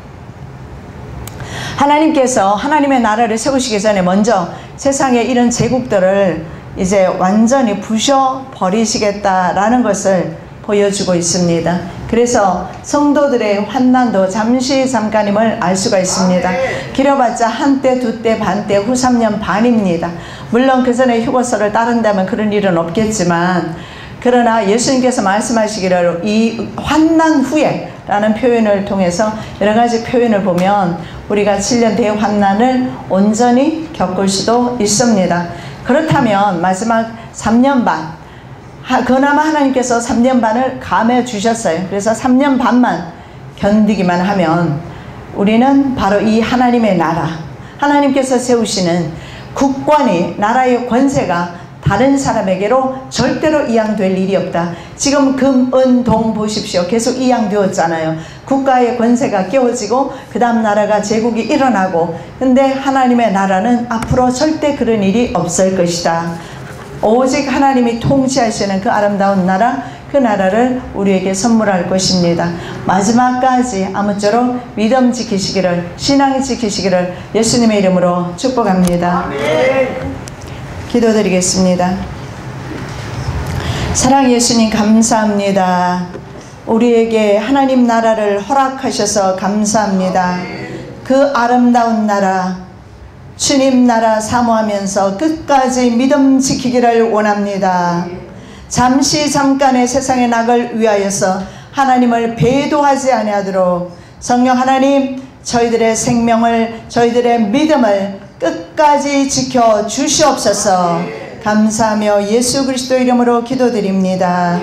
하나님께서 하나님의 나라를 세우시기 전에 먼저 세상에 이런 제국들을 이제 완전히 부셔버리시겠다라는 것을 보여주고 있습니다. 그래서 성도들의 환난도 잠깐임을 알 수가 있습니다. 길어봤자 한때, 두때, 반때, 후 3년 반입니다. 물론 그 전에 휴거서를 따른다면 그런 일은 없겠지만, 그러나 예수님께서 말씀하시기를 이 환난 후에 라는 표현을 통해서 여러 가지 표현을 보면 우리가 7년 대환난을 온전히 겪을 수도 있습니다. 그렇다면 마지막 3년 반, 그나마 하나님께서 3년 반을 감해 주셨어요. 그래서 3년 반만 견디기만 하면 우리는 바로 이 하나님의 나라, 하나님께서 세우시는 국권이, 나라의 권세가 다른 사람에게로 절대로 이양될 일이 없다. 지금 금, 은, 동 보십시오. 계속 이양되었잖아요. 국가의 권세가 깨워지고 그 다음 나라가 제국이 일어나고, 근데 하나님의 나라는 앞으로 절대 그런 일이 없을 것이다. 오직 하나님이 통치하시는 그 아름다운 나라, 그 나라를 우리에게 선물할 것입니다. 마지막까지 아무쪼록 믿음 지키시기를, 신앙 지키시기를 예수님의 이름으로 축복합니다. 아멘. 기도드리겠습니다. 사랑 예수님 감사합니다. 우리에게 하나님 나라를 허락하셔서 감사합니다. 그 아름다운 나라, 주님 나라 사모하면서 끝까지 믿음 지키기를 원합니다. 잠시 잠깐의 세상의 낙을 위하여서 하나님을 배도하지 아니하도록 성령 하나님, 저희들의 생명을, 저희들의 믿음을 끝까지 지켜 주시옵소서. 감사하며 예수 그리스도 이름으로 기도드립니다.